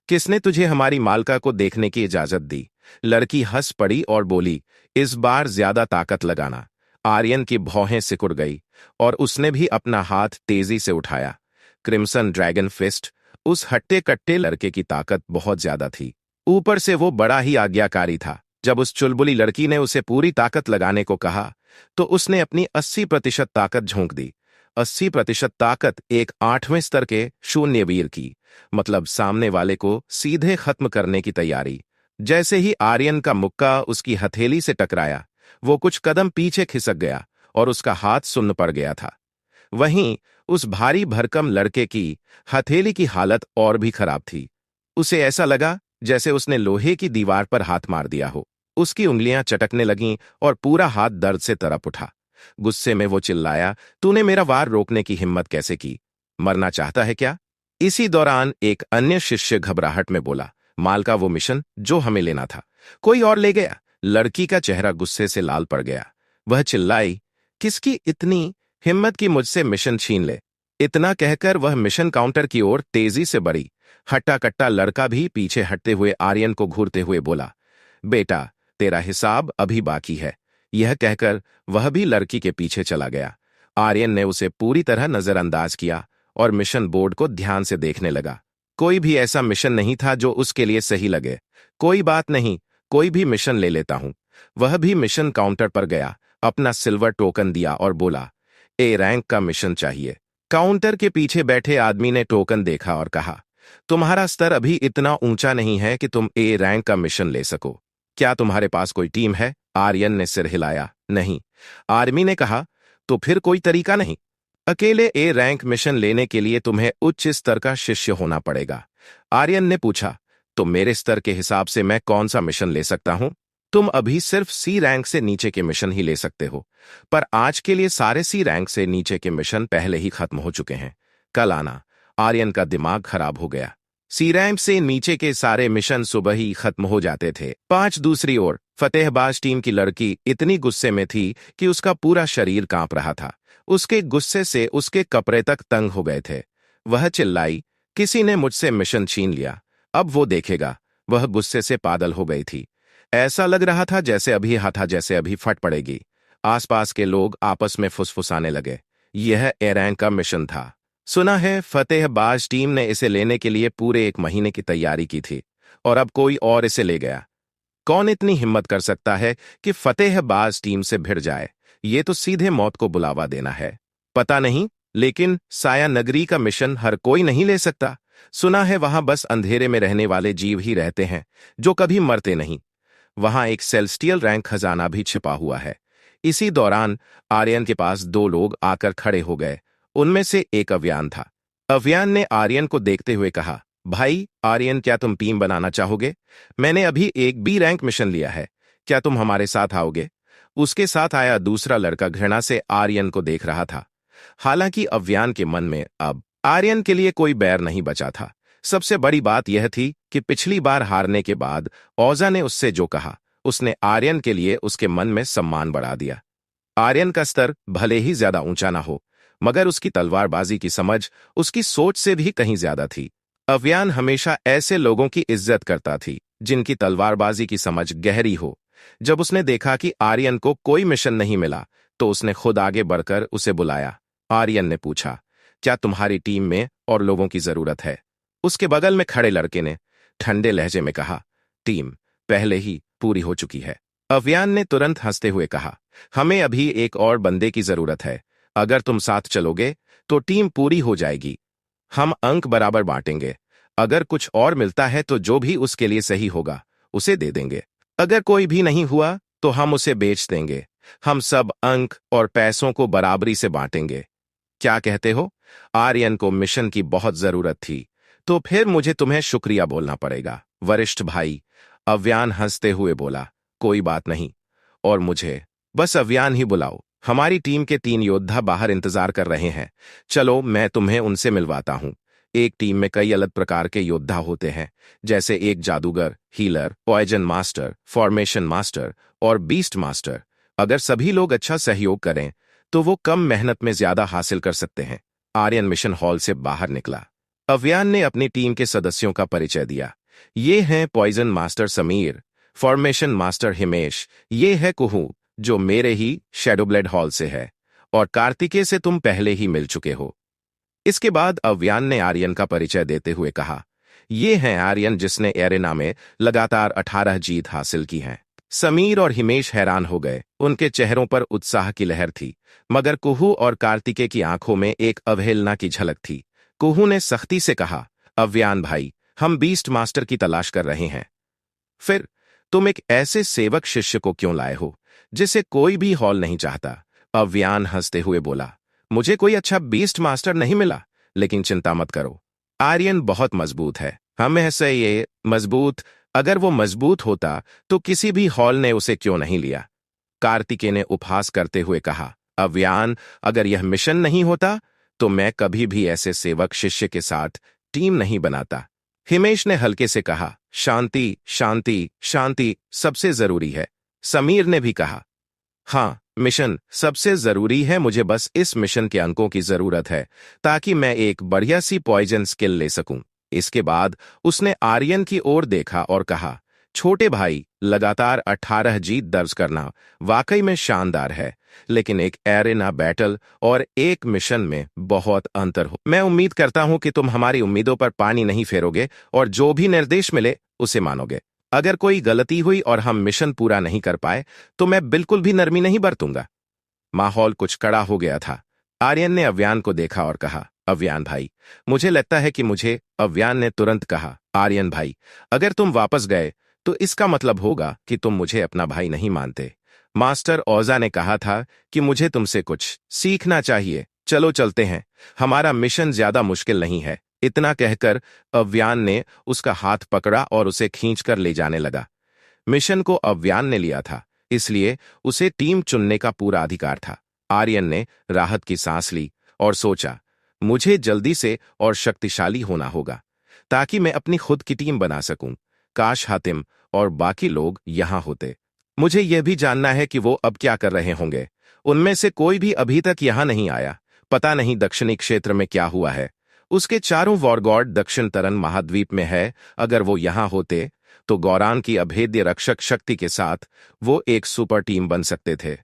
किसने तुझे हमारी मालका को देखने की इजाजत दी? लड़की हंस पड़ी और बोली, इस बार ज्यादा ताकत लगाना। आर्यन की भौहें सिकुड़ गई और उसने भी अपना हाथ तेजी से उठाया। Crimson dragon fist. उस हट्टे कट्टे लड़के की ताकत बहुत ज्यादा थी, ऊपर से वो बड़ा ही आज्ञाकारी था। जब उस चुलबुली लड़की ने उसे पूरी ताकत लगाने को कहा तो उसने अपनी 80% ताकत झोंक दी। 80% ताकत एक 8वें स्तर के शून्यवीर की, मतलब सामने वाले को सीधे खत्म करने की तैयारी। जैसे ही आर्यन का मुक्का उसकी हथेली से टकराया, वो कुछ कदम पीछे खिसक गया और उसका हाथ सुन्न पड़ गया था। वहीं उस भारी भरकम लड़के की हथेली की हालत और भी खराब थी। उसे ऐसा लगा जैसे उसने लोहे की दीवार पर हाथ मार दिया हो। उसकी उंगलियां चटकने लगीं और पूरा हाथ दर्द से तड़प उठा। गुस्से में वो चिल्लाया, तूने मेरा वार रोकने की हिम्मत कैसे की? मरना चाहता है क्या? इसी दौरान एक अन्य शिष्य घबराहट में बोला, मालका, वो मिशन जो हमें लेना था कोई और ले गया। लड़की का चेहरा गुस्से से लाल पड़ गया। वह चिल्लाई, किसकी इतनी हिम्मत की मुझसे मिशन छीन ले? इतना कहकर वह मिशन काउंटर की ओर तेजी से बढ़ी। हट्टा कट्टा लड़का भी पीछे हटते हुए आर्यन को घूरते हुए बोला, बेटा, तेरा हिसाब अभी बाकी है। यह कहकर वह भी लड़की के पीछे चला गया। आर्यन ने उसे पूरी तरह नजरअंदाज किया और मिशन बोर्ड को ध्यान से देखने लगा। कोई भी ऐसा मिशन नहीं था जो उसके लिए सही लगे। कोई बात नहीं, कोई भी मिशन ले लेता हूं। वह भी मिशन काउंटर पर गया, अपना सिल्वर टोकन दिया और बोला, ए रैंक का मिशन चाहिए। काउंटर के पीछे बैठे आदमी ने टोकन देखा और कहा, तुम्हारा स्तर अभी इतना ऊंचा नहीं है कि तुम ए रैंक का मिशन ले सको। क्या तुम्हारे पास कोई टीम है? आर्यन ने सिर हिलाया। नहीं। आर्मी ने कहा, तो फिर कोई तरीका नहीं? अकेले ए रैंक मिशन लेने के लिए तुम्हें उच्च स्तर का शिष्य होना पड़ेगा। आर्यन ने पूछा, तो मेरे स्तर के हिसाब से मैं कौन सा मिशन ले सकता हूं? तुम अभी सिर्फ सी रैंक से नीचे के मिशन ही ले सकते हो, पर आज के लिए सारे सी रैंक से नीचे के मिशन पहले ही खत्म हो चुके हैं। कल आना। आर्यन का दिमाग खराब हो गया। सी रैंक से नीचे के सारे मिशन सुबह ही खत्म हो जाते थे। 5 दूसरी ओर फतेहबाज टीम की लड़की इतनी गुस्से में थी कि उसका पूरा शरीर कांप रहा था। उसके गुस्से से उसके कपड़े तक तंग हो गए थे। वह चिल्लाई, किसी ने मुझसे मिशन छीन लिया, अब वो देखेगा। वह गुस्से से पागल हो गई थी। ऐसा लग रहा था जैसे अभी फट पड़ेगी। आसपास के लोग आपस में फुसफुसाने लगे। यह ए रैंक का मिशन था। सुना है फतेहबाज टीम ने इसे लेने के लिए पूरे 1 महीने की तैयारी की थी और अब कोई और इसे ले गया। कौन इतनी हिम्मत कर सकता है कि फतेहबाज टीम से भिड़ जाए? ये तो सीधे मौत को बुलावा देना है। पता नहीं, लेकिन साया नगरी का मिशन हर कोई नहीं ले सकता। सुना है वहां बस अंधेरे में रहने वाले जीव ही रहते हैं जो कभी मरते नहीं। वहां एक सेलेस्टियल रैंक खजाना भी छिपा हुआ है। इसी दौरान आर्यन के पास 2 लोग आकर खड़े हो गए। उनमें से एक अव्यान था। अव्यान ने आर्यन को देखते हुए कहा, भाई आर्यन, क्या तुम टीम बनाना चाहोगे? मैंने अभी एक बी रैंक मिशन लिया है, क्या तुम हमारे साथ आओगे? उसके साथ आया दूसरा लड़का घृणा से आर्यन को देख रहा था। हालांकि अव्यान के मन में अब आर्यन के लिए कोई बैर नहीं बचा था। सबसे बड़ी बात यह थी कि पिछली बार हारने के बाद औजा ने उससे जो कहा, उसने आर्यन के लिए उसके मन में सम्मान बढ़ा दिया। आर्यन का स्तर भले ही ज्यादा ऊंचा ना हो, मगर उसकी तलवारबाजी की समझ उसकी सोच से भी कहीं ज्यादा थी। अव्यान हमेशा ऐसे लोगों की इज्जत करता थी जिनकी तलवारबाजी की समझ गहरी हो। जब उसने देखा कि आर्यन को कोई मिशन नहीं मिला, तो उसने खुद आगे बढ़कर उसे बुलाया। आर्यन ने पूछा, क्या तुम्हारी टीम में और लोगों की जरूरत है? उसके बगल में खड़े लड़के ने ठंडे लहजे में कहा, टीम पहले ही पूरी हो चुकी है। अव्यान ने तुरंत हंसते हुए कहा, हमें अभी एक और बंदे की जरूरत है। अगर तुम साथ चलोगे तो टीम पूरी हो जाएगी। हम अंक बराबर बांटेंगे। अगर कुछ और मिलता है तो जो भी उसके लिए सही होगा उसे दे देंगे। अगर कोई भी नहीं हुआ तो हम उसे बेच देंगे। हम सब अंक और पैसों को बराबरी से बांटेंगे। क्या कहते हो? आर्यन को मिशन की बहुत जरूरत थी, तो फिर मुझे तुम्हें शुक्रिया बोलना पड़ेगा, वरिष्ठ भाई। अव्यान हंसते हुए बोला, कोई बात नहीं। और मुझे बस अव्यान ही बुलाओ। हमारी टीम के 3 योद्धा बाहर इंतजार कर रहे हैं। चलो मैं तुम्हें उनसे मिलवाता हूं। एक टीम में कई अलग प्रकार के योद्धा होते हैं, जैसे एक जादूगर, healer, poison master, formation master और बीस्ट मास्टर। अगर सभी लोग अच्छा सहयोग करें तो वो कम मेहनत में ज्यादा हासिल कर सकते हैं। आर्यन मिशन हॉल से बाहर निकला। अव्यान ने अपनी टीम के सदस्यों का परिचय दिया। ये हैं poison master Sameer, formation master Himesh, ये है कुहू जो मेरे ही शैडोब्लेड हॉल से है, और कार्तिकेय से तुम पहले ही मिल चुके हो। इसके बाद अव्यान ने आर्यन का परिचय देते हुए कहा, ये हैं आर्यन जिसने एरेना में लगातार 18 जीत हासिल की हैं। समीर और हिमेश हैरान हो गए। उनके चेहरों पर उत्साह की लहर थी, मगर कुहू और कार्तिकेय की आंखों में एक अवहेलना की झलक थी। कुहू ने सख्ती से कहा, अव्यान भाई, हम बीस्ट मास्टर की तलाश कर रहे हैं। फिर तुम एक ऐसे सेवक शिष्य को क्यों लाए हो जिसे कोई भी हॉल नहीं चाहता? अव्यान हंसते हुए बोला, मुझे कोई अच्छा बीस्ट मास्टर नहीं मिला, लेकिन चिंता मत करो, आर्यन बहुत मजबूत है। हम ऐसे ये मजबूत, अगर वो मजबूत होता तो किसी भी हॉल ने उसे क्यों नहीं लिया? कार्तिकेय ने उपहास करते हुए कहा, अव्यान, अगर यह मिशन नहीं होता तो मैं कभी भी ऐसे सेवक शिष्य के साथ टीम नहीं बनाता। हिमेश ने हल्के से कहा, शांति शांति शांति सबसे जरूरी है। समीर ने भी कहा, हाँ, मिशन सबसे जरूरी है। मुझे बस इस मिशन के अंकों की जरूरत है ताकि मैं एक बढ़िया सी पॉइजन स्किल ले सकूं। इसके बाद उसने आर्यन की ओर देखा और कहा, छोटे भाई, लगातार 18 जीत दर्ज करना वाकई में शानदार है, लेकिन एक एरेना बैटल और एक मिशन में बहुत अंतर हो। मैं उम्मीद करता हूं कि तुम हमारी उम्मीदों पर पानी नहीं फेरोगे और जो भी निर्देश मिले उसे मानोगे। अगर कोई गलती हुई और हम मिशन पूरा नहीं कर पाए तो मैं बिल्कुल भी नरमी नहीं बरतूंगा। माहौल कुछ कड़ा हो गया था। आर्यन ने अव्यान को देखा और कहा, अव्यान भाई, मुझे लगता है कि मुझे। अव्यान ने तुरंत कहा, आर्यन भाई, अगर तुम वापस गए तो इसका मतलब होगा कि तुम मुझे अपना भाई नहीं मानते। मास्टर ओजा ने कहा था कि मुझे तुमसे कुछ सीखना चाहिए। चलो चलते हैं, हमारा मिशन ज्यादा मुश्किल नहीं है। इतना कहकर अव्यान ने उसका हाथ पकड़ा और उसे खींचकर ले जाने लगा। मिशन को अव्यान ने लिया था, इसलिए उसे टीम चुनने का पूरा अधिकार था। आर्यन ने राहत की सांस ली और सोचा, मुझे जल्दी से और शक्तिशाली होना होगा ताकि मैं अपनी खुद की टीम बना सकूं। काश हातिम और बाकी लोग यहां होते। मुझे यह भी जानना है कि वो अब क्या कर रहे होंगे। उनमें से कोई भी अभी तक यहां नहीं आया। पता नहीं दक्षिणी क्षेत्र में क्या हुआ है। उसके चारों वॉरगॉड दक्षिण तरन महाद्वीप में है। अगर वो यहां होते तो गौरान की अभेद्य रक्षक शक्ति के साथ वो एक सुपर टीम बन सकते थे।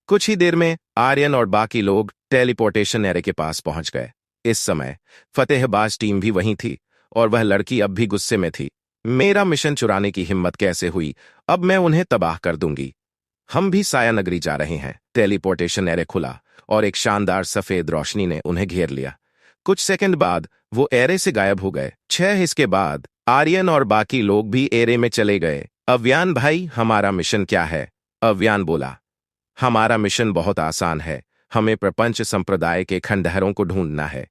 कुछ ही देर में आर्यन और बाकी लोग टेलीपोर्टेशन एरे के पास पहुंच गए। इस समय फतेहबाज टीम भी वहीं थी और वह लड़की अब भी गुस्से में थी। मेरा मिशन चुराने की हिम्मत कैसे हुई? अब मैं उन्हें तबाह कर दूंगी। हम भी साया नगरी जा रहे हैं। टेलीपोर्टेशन एरे खुला और एक शानदार सफेद रोशनी ने उन्हें घेर लिया। कुछ सेकंड बाद वो एरे से गायब हो गए। 6 इसके बाद आर्यन और बाकी लोग भी एरे में चले गए। अव्यान भाई, हमारा मिशन क्या है? अव्यान बोला, हमारा मिशन बहुत आसान है। हमें प्रपंच संप्रदाय के खंडहरों को ढूंढना है,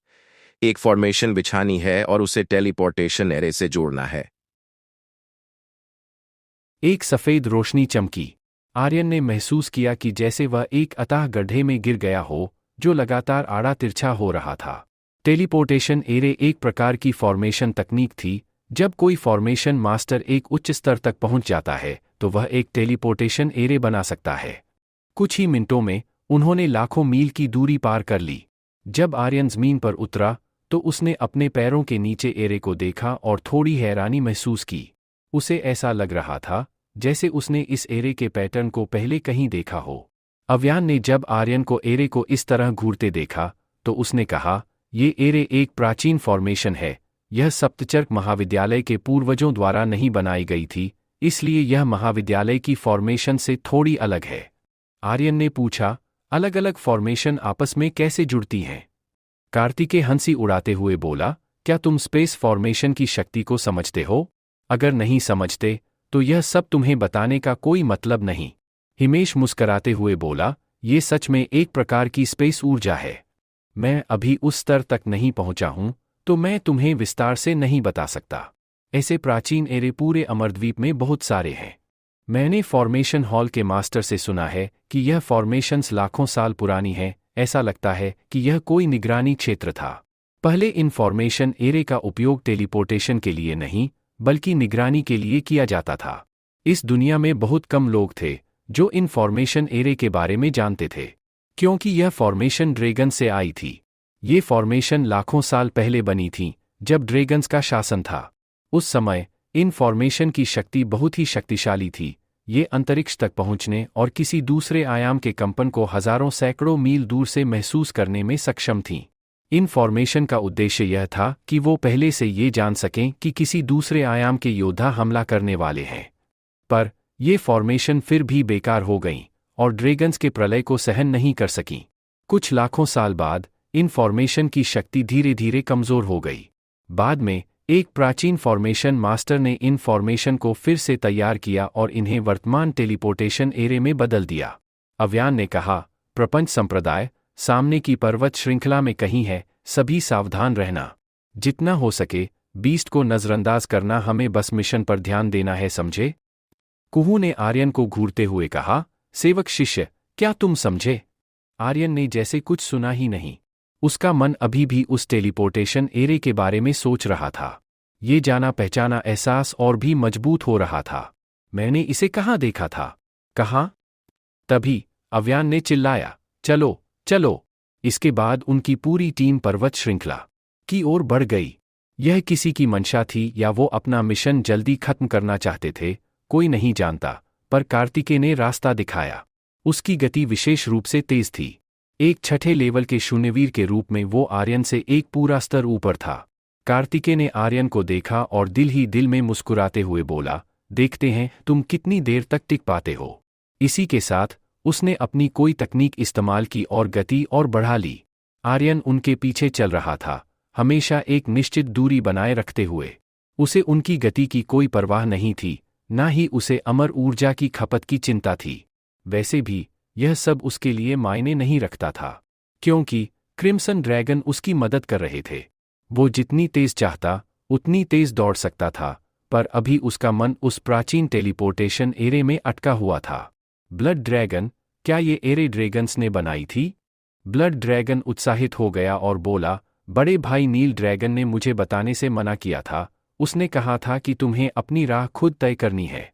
एक फॉर्मेशन बिछानी है और उसे टेलीपोर्टेशन एरे से जोड़ना है। एक सफेद रोशनी चमकी। आर्यन ने महसूस किया कि जैसे वह एक अथाह गड्ढे में गिर गया हो जो लगातार आड़ा तिरछा हो रहा था। टेलीपोर्टेशन एरे एक प्रकार की फॉर्मेशन तकनीक थी। जब कोई फॉर्मेशन मास्टर एक उच्च स्तर तक पहुंच जाता है तो वह एक टेलीपोर्टेशन एरे बना सकता है। कुछ ही मिनटों में उन्होंने लाखों मील की दूरी पार कर ली। जब आर्यन जमीन पर उतरा तो उसने अपने पैरों के नीचे एरे को देखा और थोड़ी हैरानी महसूस की। उसे ऐसा लग रहा था जैसे उसने इस एरे के पैटर्न को पहले कहीं देखा हो। अव्यान ने जब आर्यन को एरे को इस तरह घूरते देखा तो उसने कहा, ये एरे एक प्राचीन फॉर्मेशन है। यह सप्तचर्क महाविद्यालय के पूर्वजों द्वारा नहीं बनाई गई थी, इसलिए यह महाविद्यालय की फॉर्मेशन से थोड़ी अलग है। आर्यन ने पूछा, अलग अलग फॉर्मेशन आपस में कैसे जुड़ती हैं? कार्तिकेय हंसी उड़ाते हुए बोला, क्या तुम स्पेस फॉर्मेशन की शक्ति को समझते हो? अगर नहीं समझते तो यह सब तुम्हें बताने का कोई मतलब नहीं। हिमेश मुस्कराते हुए बोला, ये सच में एक प्रकार की स्पेस ऊर्जा है। मैं अभी उस स्तर तक नहीं पहुंचा हूं, तो मैं तुम्हें विस्तार से नहीं बता सकता। ऐसे प्राचीन एरे पूरे अमरद्वीप में बहुत सारे हैं। मैंने फॉर्मेशन हॉल के मास्टर से सुना है कि यह फॉर्मेशंस लाखों साल पुरानी है। ऐसा लगता है कि यह कोई निगरानी क्षेत्र था। पहले इन फॉर्मेशन एरे का उपयोग टेलीपोर्टेशन के लिए नहीं, बल्कि निगरानी के लिए किया जाता था। इस दुनिया में बहुत कम लोग थे जो इन फॉर्मेशन एरे के बारे में जानते थे, क्योंकि यह फॉर्मेशन ड्रैगन से आई थी। ये फॉर्मेशन लाखों साल पहले बनी थी, जब ड्रैगन्स का शासन था। उस समय इन फॉर्मेशन की शक्ति बहुत ही शक्तिशाली थी। ये अंतरिक्ष तक पहुंचने और किसी दूसरे आयाम के कंपन को हजारों सैकड़ों मील दूर से महसूस करने में सक्षम थीं। इन फॉर्मेशन का उद्देश्य यह था कि वो पहले से ये जान सकें कि किसी दूसरे आयाम के योद्धा हमला करने वाले हैं। पर ये फॉर्मेशन फिर भी बेकार हो गईं और ड्रैगन्स के प्रलय को सहन नहीं कर सकीं। कुछ लाखों साल बाद इन फॉर्मेशन की शक्ति धीरे धीरे कमजोर हो गई। बाद में एक प्राचीन फॉर्मेशन मास्टर ने इन फॉर्मेशन को फिर से तैयार किया और इन्हें वर्तमान टेलीपोर्टेशन एरे में बदल दिया। अव्यान ने कहा, प्रपंच संप्रदाय सामने की पर्वत श्रृंखला में कहीं है, सभी सावधान रहना। जितना हो सके बीस्ट को नजरअंदाज करना, हमें बस मिशन पर ध्यान देना है, समझे? कुहू ने आर्यन को घूरते हुए कहा, सेवक शिष्य, क्या तुम समझे? आर्यन ने जैसे कुछ सुना ही नहीं। उसका मन अभी भी उस टेलीपोर्टेशन एरे के बारे में सोच रहा था। ये जाना पहचाना एहसास और भी मजबूत हो रहा था। मैंने इसे कहाँ देखा था? कहाँ? तभी अव्यान ने चिल्लाया, चलो चलो। इसके बाद उनकी पूरी टीम पर्वत श्रृंखला की ओर बढ़ गई। यह किसी की मंशा थी या वो अपना मिशन जल्दी खत्म करना चाहते थे, कोई नहीं जानता, पर कार्तिकेय ने रास्ता दिखाया। उसकी गति विशेष रूप से तेज थी। एक छठे लेवल के शून्यवीर के रूप में वो आर्यन से एक पूरा स्तर ऊपर था। कार्तिकेय ने आर्यन को देखा और दिल ही दिल में मुस्कुराते हुए बोला, देखते हैं तुम कितनी देर तक टिक पाते हो। इसी के साथ उसने अपनी कोई तकनीक इस्तेमाल की और गति और बढ़ा ली। आर्यन उनके पीछे चल रहा था, हमेशा एक निश्चित दूरी बनाए रखते हुए। उसे उनकी गति की कोई परवाह नहीं थी, ना ही उसे अमर ऊर्जा की खपत की चिंता थी। वैसे भी यह सब उसके लिए मायने नहीं रखता था, क्योंकि क्रिम्सन ड्रैगन उसकी मदद कर रहे थे। वो जितनी तेज चाहता उतनी तेज दौड़ सकता था, पर अभी उसका मन उस प्राचीन टेलीपोर्टेशन एरे में अटका हुआ था। ब्लड ड्रैगन, क्या ये एरे ड्रैगन्स ने बनाई थी? ब्लड ड्रैगन उत्साहित हो गया और बोला, बड़े भाई नील ड्रैगन ने मुझे बताने से मना किया था। उसने कहा था कि तुम्हें अपनी राह खुद तय करनी है।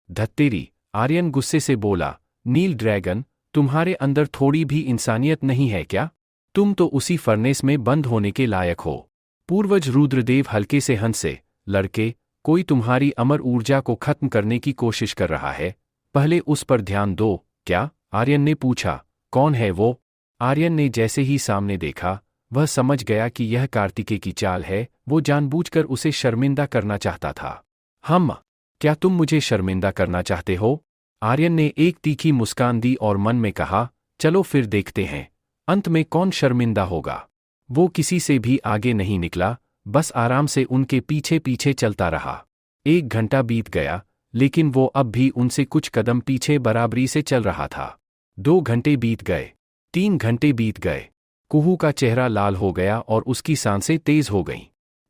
धत्तेरी, आर्यन गुस्से से बोला, नील ड्रैगन, तुम्हारे अंदर थोड़ी भी इंसानियत नहीं है क्या? तुम तो उसी फर्नेस में बंद होने के लायक हो। पूर्वज रुद्रदेव हल्के से हंसे, लड़के, कोई तुम्हारी अमर ऊर्जा को खत्म करने की कोशिश कर रहा है, पहले उस पर ध्यान दो। क्या? आर्यन ने पूछा, कौन है वो? आर्यन ने जैसे ही सामने देखा, वह समझ गया कि यह कार्तिकेय की चाल है। वो जानबूझकर उसे शर्मिंदा करना चाहता था। क्या तुम मुझे शर्मिंदा करना चाहते हो? आर्यन ने एक तीखी मुस्कान दी और मन में कहा, चलो फिर देखते हैं, अंत में कौन शर्मिंदा होगा। वो किसी से भी आगे नहीं निकला, बस आराम से उनके पीछे पीछे चलता रहा। 1 घंटा बीत गया, लेकिन वो अब भी उनसे कुछ कदम पीछे बराबरी से चल रहा था। 2 घंटे बीत गए, 3 घंटे बीत गए। कुहू का चेहरा लाल हो गया और उसकी सांसें तेज हो गईं।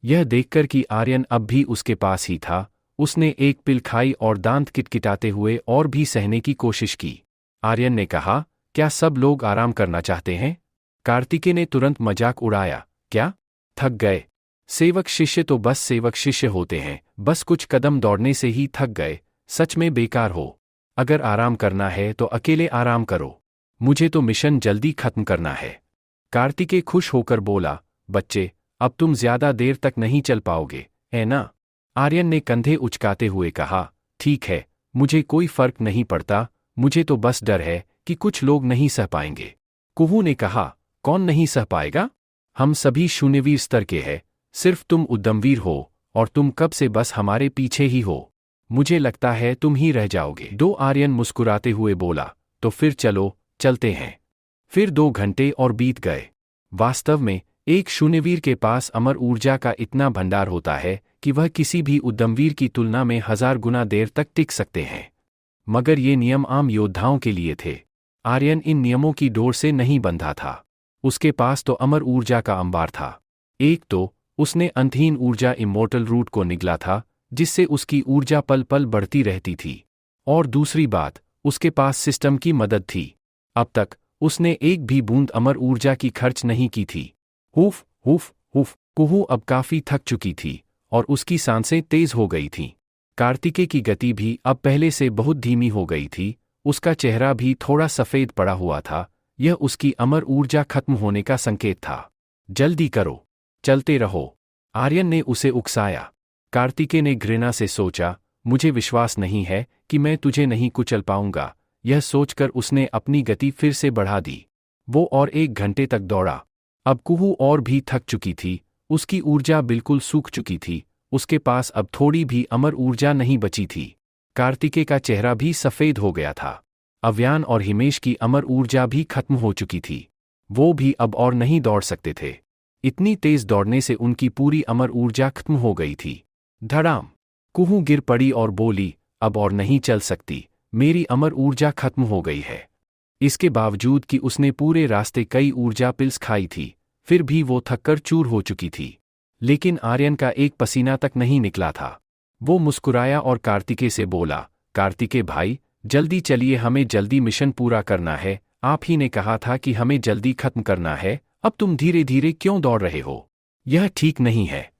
यह देखकर कि आर्यन अब भी उसके पास ही था, उसने एक पिल खाई और दांत किटकिटाते हुए और भी सहने की कोशिश की। आर्यन ने कहा, क्या सब लोग आराम करना चाहते हैं? कार्तिकेय ने तुरंत मजाक उड़ाया, क्या थक गए? सेवक शिष्य तो बस सेवक शिष्य होते हैं, बस कुछ कदम दौड़ने से ही थक गए, सच में बेकार हो। अगर आराम करना है तो अकेले आराम करो, मुझे तो मिशन जल्दी खत्म करना है। कार्तिकेय खुश होकर बोला, बच्चे, अब तुम ज्यादा देर तक नहीं चल पाओगे, है ना? आर्यन ने कंधे उचकाते हुए कहा, ठीक है, मुझे कोई फर्क नहीं पड़ता, मुझे तो बस डर है कि कुछ लोग नहीं सह पाएंगे। कुहू ने कहा, कौन नहीं सह पाएगा? हम सभी शून्यवीर स्तर के हैं, सिर्फ तुम उद्यमवीर हो और तुम कब से बस हमारे पीछे ही हो। मुझे लगता है तुम ही रह जाओगे। 2 आर्यन मुस्कुराते हुए बोला, तो फिर चलो, चलते हैं। फिर 2 घंटे और बीत गए। वास्तव में एक शून्यवीर के पास अमर ऊर्जा का इतना भंडार होता है कि वह किसी भी उद्यमवीर की तुलना में 1000 गुना देर तक टिक सकते हैं। मगर ये नियम आम योद्धाओं के लिए थे। आर्यन इन नियमों की डोर से नहीं बंधा था। उसके पास तो अमर ऊर्जा का अंबार था। एक तो उसने अंतहीन ऊर्जा इमोर्टल रूट को निगला था, जिससे उसकी ऊर्जा पल पल बढ़ती रहती थी। और दूसरी बात, उसके पास सिस्टम की मदद थी। अब तक उसने एक भी बूंद अमर ऊर्जा की खर्च नहीं की थी। HUF HUF HUF. कुहू अब काफी थक चुकी थी और उसकी सांसें तेज हो गई थीं। कार्तिकेय की गति भी अब पहले से बहुत धीमी हो गई थी। उसका चेहरा भी थोड़ा सफेद पड़ा हुआ था। यह उसकी अमर ऊर्जा खत्म होने का संकेत था। जल्दी करो, चलते रहो, आर्यन ने उसे उकसाया। कार्तिकेय ने घृणा से सोचा, मुझे विश्वास नहीं है कि मैं तुझे नहीं कुचल पाऊंगा। यह सोचकर उसने अपनी गति फिर से बढ़ा दी। वो और 1 घंटे तक दौड़ा। अब कुहू और भी थक चुकी थी। उसकी ऊर्जा बिल्कुल सूख चुकी थी। उसके पास अब थोड़ी भी अमर ऊर्जा नहीं बची थी। कार्तिकेय का चेहरा भी सफेद हो गया था। अव्यान और हिमेश की अमर ऊर्जा भी खत्म हो चुकी थी। वो भी अब और नहीं दौड़ सकते थे। इतनी तेज दौड़ने से उनकी पूरी अमर ऊर्जा खत्म हो गई थी। धड़ाम। कुहू गिर पड़ी और बोली, अब और नहीं चल सकती, मेरी अमर ऊर्जा खत्म हो गई है। इसके बावजूद कि उसने पूरे रास्ते कई ऊर्जा पिल्स खाई थी, फिर भी वो थककर चूर हो चुकी थी। लेकिन आर्यन का एक पसीना तक नहीं निकला था। वो मुस्कुराया और कार्तिकेय से बोला, कार्तिकेय भाई, जल्दी चलिए, हमें जल्दी मिशन पूरा करना है। आप ही ने कहा था कि हमें जल्दी खत्म करना है, अब तुम धीरे धीरे क्यों दौड़ रहे हो? यह ठीक नहीं है।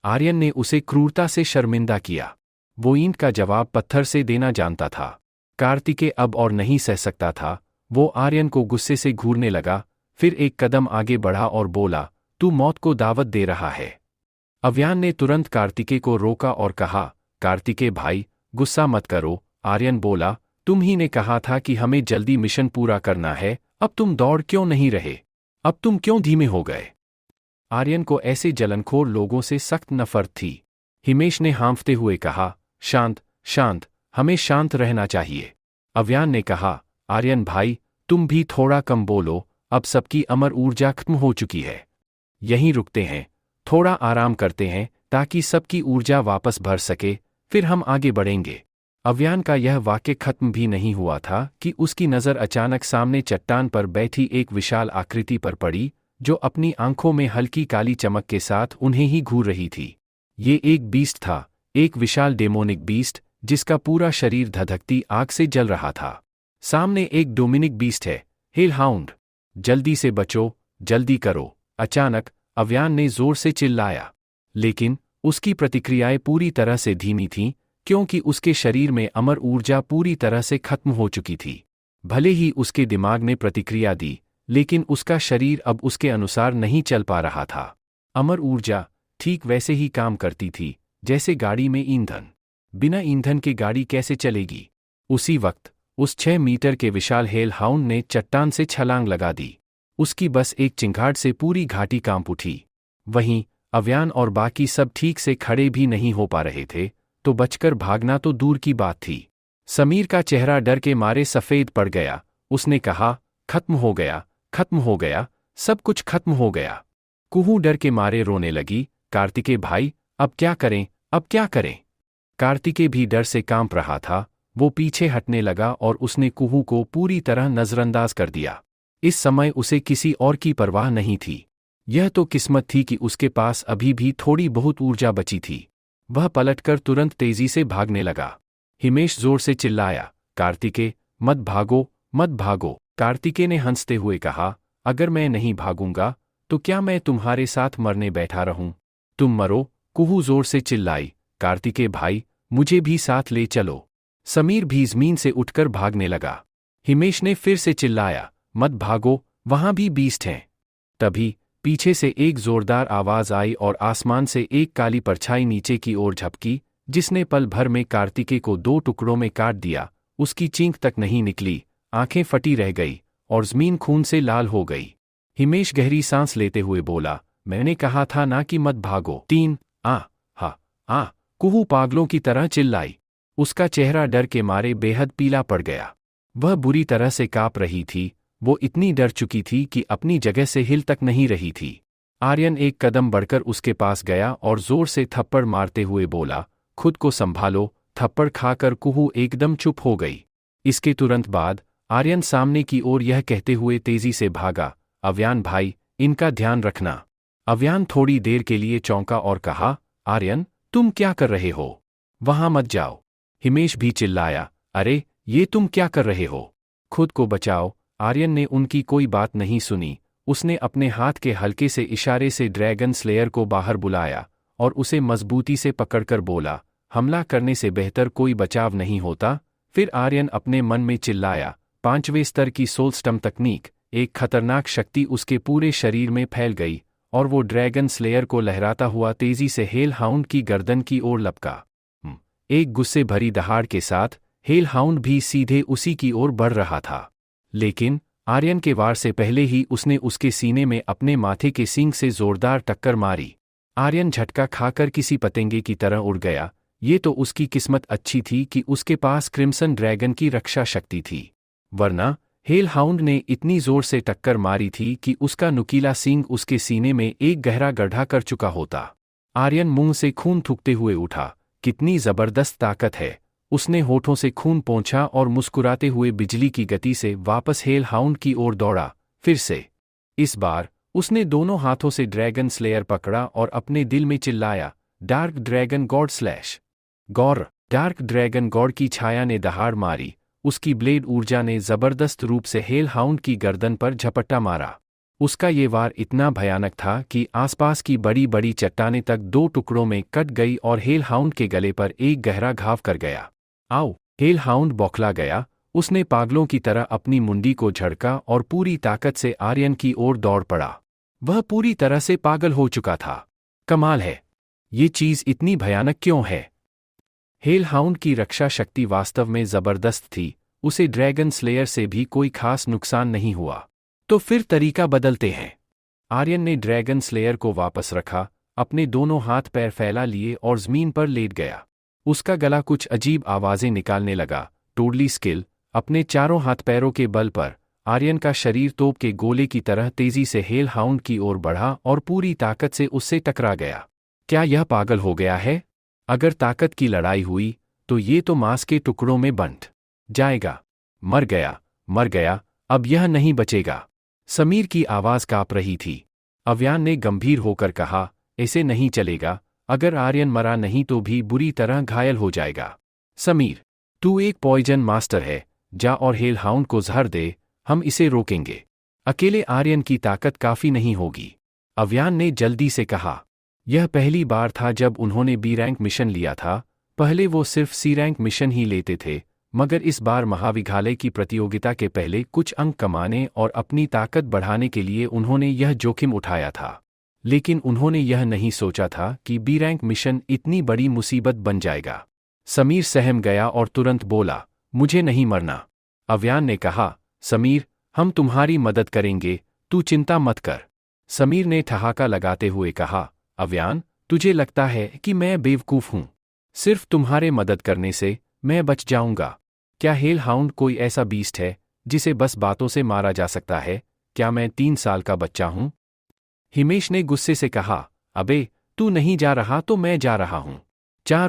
आर्यन ने उसे क्रूरता से शर्मिंदा किया। वो ईंट का जवाब पत्थर से देना जानता था। कार्तिकेय अब और नहीं सह सकता था। वो आर्यन को गुस्से से घूरने लगा, फिर एक कदम आगे बढ़ा और बोला, तू मौत को दावत दे रहा है। अव्यान ने तुरंत कार्तिकेय को रोका और कहा, कार्तिकेय भाई, गुस्सा मत करो। आर्यन बोला, तुम ही ने कहा था कि हमें जल्दी मिशन पूरा करना है, अब तुम दौड़ क्यों नहीं रहे? अब तुम क्यों धीमे हो गए? आर्यन को ऐसे जलनखोर लोगों से सख्त नफरत थी। हिमेश ने हाँफते हुए कहा, शांत शांत, हमें शांत रहना चाहिए। अव्यान ने कहा, आर्यन भाई, तुम भी थोड़ा कम बोलो, अब सबकी अमर ऊर्जा खत्म हो चुकी है। यहीं रुकते हैं, थोड़ा आराम करते हैं ताकि सबकी ऊर्जा वापस भर सके, फिर हम आगे बढ़ेंगे। अव्यान का यह वाक्य खत्म भी नहीं हुआ था कि उसकी नज़र अचानक सामने चट्टान पर बैठी एक विशाल आकृति पर पड़ी, जो अपनी आंखों में हल्की काली चमक के साथ उन्हें ही घूर रही थी। ये एक बीस्ट था, एक विशाल डेमोनिक बीस्ट, जिसका पूरा शरीर धधकती आग से जल रहा था। सामने एक डोमिनिक बीस्ट है, हेल हाउंड, जल्दी से बचो, जल्दी करो। अचानक अव्यान ने जोर से चिल्लाया, लेकिन उसकी प्रतिक्रियाएं पूरी तरह से धीमी थीं, क्योंकि उसके शरीर में अमर ऊर्जा पूरी तरह से खत्म हो चुकी थी। भले ही उसके दिमाग ने प्रतिक्रिया दी, लेकिन उसका शरीर अब उसके अनुसार नहीं चल पा रहा था। अमर ऊर्जा ठीक वैसे ही काम करती थी जैसे गाड़ी में ईंधन। बिना ईंधन के गाड़ी कैसे चलेगी? उसी वक्त उस 6 मीटर के विशाल हेल हाउंड ने चट्टान से छलांग लगा दी। उसकी बस एक चिंगाट से पूरी घाटी कांप उठी। वहीं अव्यान और बाकी सब ठीक से खड़े भी नहीं हो पा रहे थे, तो बचकर भागना तो दूर की बात थी। समीर का चेहरा डर के मारे सफेद पड़ गया। उसने कहा, खत्म हो गया, खत्म हो गया, सब कुछ खत्म हो गया। कुहू डर के मारे रोने लगी, कार्तिकेय भाई, अब क्या करें, अब क्या करें? कार्तिकेय भी डर से कांप रहा था। वो पीछे हटने लगा और उसने कुहू को पूरी तरह नजरअंदाज कर दिया। इस समय उसे किसी और की परवाह नहीं थी। यह तो किस्मत थी कि उसके पास अभी भी थोड़ी बहुत ऊर्जा बची थी। वह पलटकर तुरंत तेजी से भागने लगा। हिमेश जोर से चिल्लाया, कार्तिकेय, मत भागो, मत भागो। कार्तिकेय ने हंसते हुए कहा, अगर मैं नहीं भागूंगा तो क्या मैं तुम्हारे साथ मरने बैठा रहूं? तुम मरो। कुहू जोर से चिल्लाई, कार्तिकेय भाई, मुझे भी साथ ले चलो। समीर भी जमीन से उठकर भागने लगा। हिमेश ने फिर से चिल्लाया, मत भागो, वहां भी बीस्ट हैं। तभी पीछे से एक जोरदार आवाज आई और आसमान से एक काली परछाई नीचे की ओर झपकी, जिसने पल भर में कार्तिकेय को 2 टुकड़ों में काट दिया। उसकी चींख तक नहीं निकली, आंखें फटी रह गई और जमीन खून से लाल हो गई। हिमेश गहरी सांस लेते हुए बोला, मैंने कहा था ना कि मत भागो। 3 आ। कुहू पागलों की तरह चिल्लाई। उसका चेहरा डर के मारे बेहद पीला पड़ गया। वह बुरी तरह से कांप रही थी। वो इतनी डर चुकी थी कि अपनी जगह से हिल तक नहीं रही थी। आर्यन एक कदम बढ़कर उसके पास गया और जोर से थप्पड़ मारते हुए बोला, खुद को संभालो। थप्पड़ खाकर कुहू एकदम चुप हो गई। इसके तुरंत बाद आर्यन सामने की ओर यह कहते हुए तेजी से भागा, अव्यान भाई, इनका ध्यान रखना। अव्यान थोड़ी देर के लिए चौंका और कहा, आर्यन, तुम क्या कर रहे हो? वहां मत जाओ। हिमेश भी चिल्लाया, अरे, ये तुम क्या कर रहे हो? खुद को बचाओ। आर्यन ने उनकी कोई बात नहीं सुनी। उसने अपने हाथ के हल्के से इशारे से ड्रैगन स्लेयर को बाहर बुलाया और उसे मजबूती से पकड़कर बोला, हमला करने से बेहतर कोई बचाव नहीं होता। फिर आर्यन अपने मन में चिल्लाया, 5वें स्तर की सोल स्टम तकनीक। एक खतरनाक शक्ति उसके पूरे शरीर में फैल गई और वो ड्रैगन स्लेयर को लहराता हुआ तेजी से हेल हाउंड की गर्दन की ओर लपका। एक गुस्से भरी दहाड़ के साथ हेल हाउंड भी सीधे उसी की ओर बढ़ रहा था। लेकिन आर्यन के वार से पहले ही उसने उसके सीने में अपने माथे के सींग से जोरदार टक्कर मारी। आर्यन झटका खाकर किसी पतंगे की तरह उड़ गया। ये तो उसकी किस्मत अच्छी थी कि उसके पास क्रिम्सन ड्रैगन की रक्षा शक्ति थी, वरना हेल हाउंड ने इतनी जोर से टक्कर मारी थी कि उसका नुकीला सींग उसके सीने में एक गहरा गड्ढा कर चुका होता। आर्यन मुंह से खून थूकते हुए उठा। कितनी जबरदस्त ताकत है! उसने होठों से खून पोंछा और मुस्कुराते हुए बिजली की गति से वापस हेल हाउंड की ओर दौड़ा। फिर से इस बार उसने दोनों हाथों से ड्रैगन स्लेयर पकड़ा और अपने दिल में चिल्लाया, डार्क ड्रैगन गॉड स्लैश गौर। डार्क ड्रैगन गॉड की छाया ने दहाड़ मारी। उसकी ब्लेड ऊर्जा ने जबरदस्त रूप से हेल हाउंड की गर्दन पर झपट्टा मारा। उसका ये वार इतना भयानक था कि आसपास की बड़ी बड़ी चट्टानें तक 2 टुकड़ों में कट गई और हेल हाउंड के गले पर एक गहरा घाव कर गया। आओ! हेल हाउंड बौखला गया। उसने पागलों की तरह अपनी मुंडी को झड़का और पूरी ताकत से आर्यन की ओर दौड़ पड़ा। वह पूरी तरह से पागल हो चुका था। कमाल है, ये चीज इतनी भयानक क्यों है? हेल हाउंड की रक्षा शक्ति वास्तव में जबरदस्त थी। उसे ड्रैगन स्लेयर से भी कोई खास नुकसान नहीं हुआ। तो फिर तरीका बदलते हैं। आर्यन ने ड्रैगन स्लेयर को वापस रखा, अपने दोनों हाथ पैर फैला लिए और जमीन पर लेट गया। उसका गला कुछ अजीब आवाजें निकालने लगा। टोडली स्किल। अपने चारों हाथ पैरों के बल पर आर्यन का शरीर तोप के गोले की तरह तेजी से हेल हाउंड की ओर बढ़ा और पूरी ताकत से उससे टकरा गया। क्या यह पागल हो गया है? अगर ताकत की लड़ाई हुई तो ये तो मांस के टुकड़ों में बंट जाएगा। मर गया, मर गया, अब यह नहीं बचेगा। समीर की आवाज कांप रही थी। अव्यान ने गंभीर होकर कहा, ऐसे नहीं चलेगा। अगर आर्यन मरा नहीं तो भी बुरी तरह घायल हो जाएगा। समीर, तू एक पॉइजन मास्टर है, जा और हेल हाउंड को जहर दे, हम इसे रोकेंगे। अकेले आर्यन की ताकत काफी नहीं होगी। अव्यान ने जल्दी से कहा। यह पहली बार था जब उन्होंने बी रैंक मिशन लिया था। पहले वो सिर्फ सी रैंक मिशन ही लेते थे, मगर इस बार महाविद्यालय की प्रतियोगिता के पहले कुछ अंक कमाने और अपनी ताकत बढ़ाने के लिए उन्होंने यह जोखिम उठाया था। लेकिन उन्होंने यह नहीं सोचा था कि बी रैंक मिशन इतनी बड़ी मुसीबत बन जाएगा। समीर सहम गया और तुरंत बोला, मुझे नहीं मरना। अव्यान ने कहा, समीर, हम तुम्हारी मदद करेंगे, तू चिंता मत कर। समीर ने ठहाका लगाते हुए कहा, अव्यान, तुझे लगता है कि मैं बेवकूफ हूं? सिर्फ तुम्हारे मदद करने से मैं बच जाऊंगा। क्या हेल हाउंड कोई ऐसा बीस्ट है जिसे बस बातों से मारा जा सकता है? क्या मैं 3 साल का बच्चा हूं? हिमेश ने गुस्से से कहा, अबे, तू नहीं जा रहा तो मैं जा रहा हूं।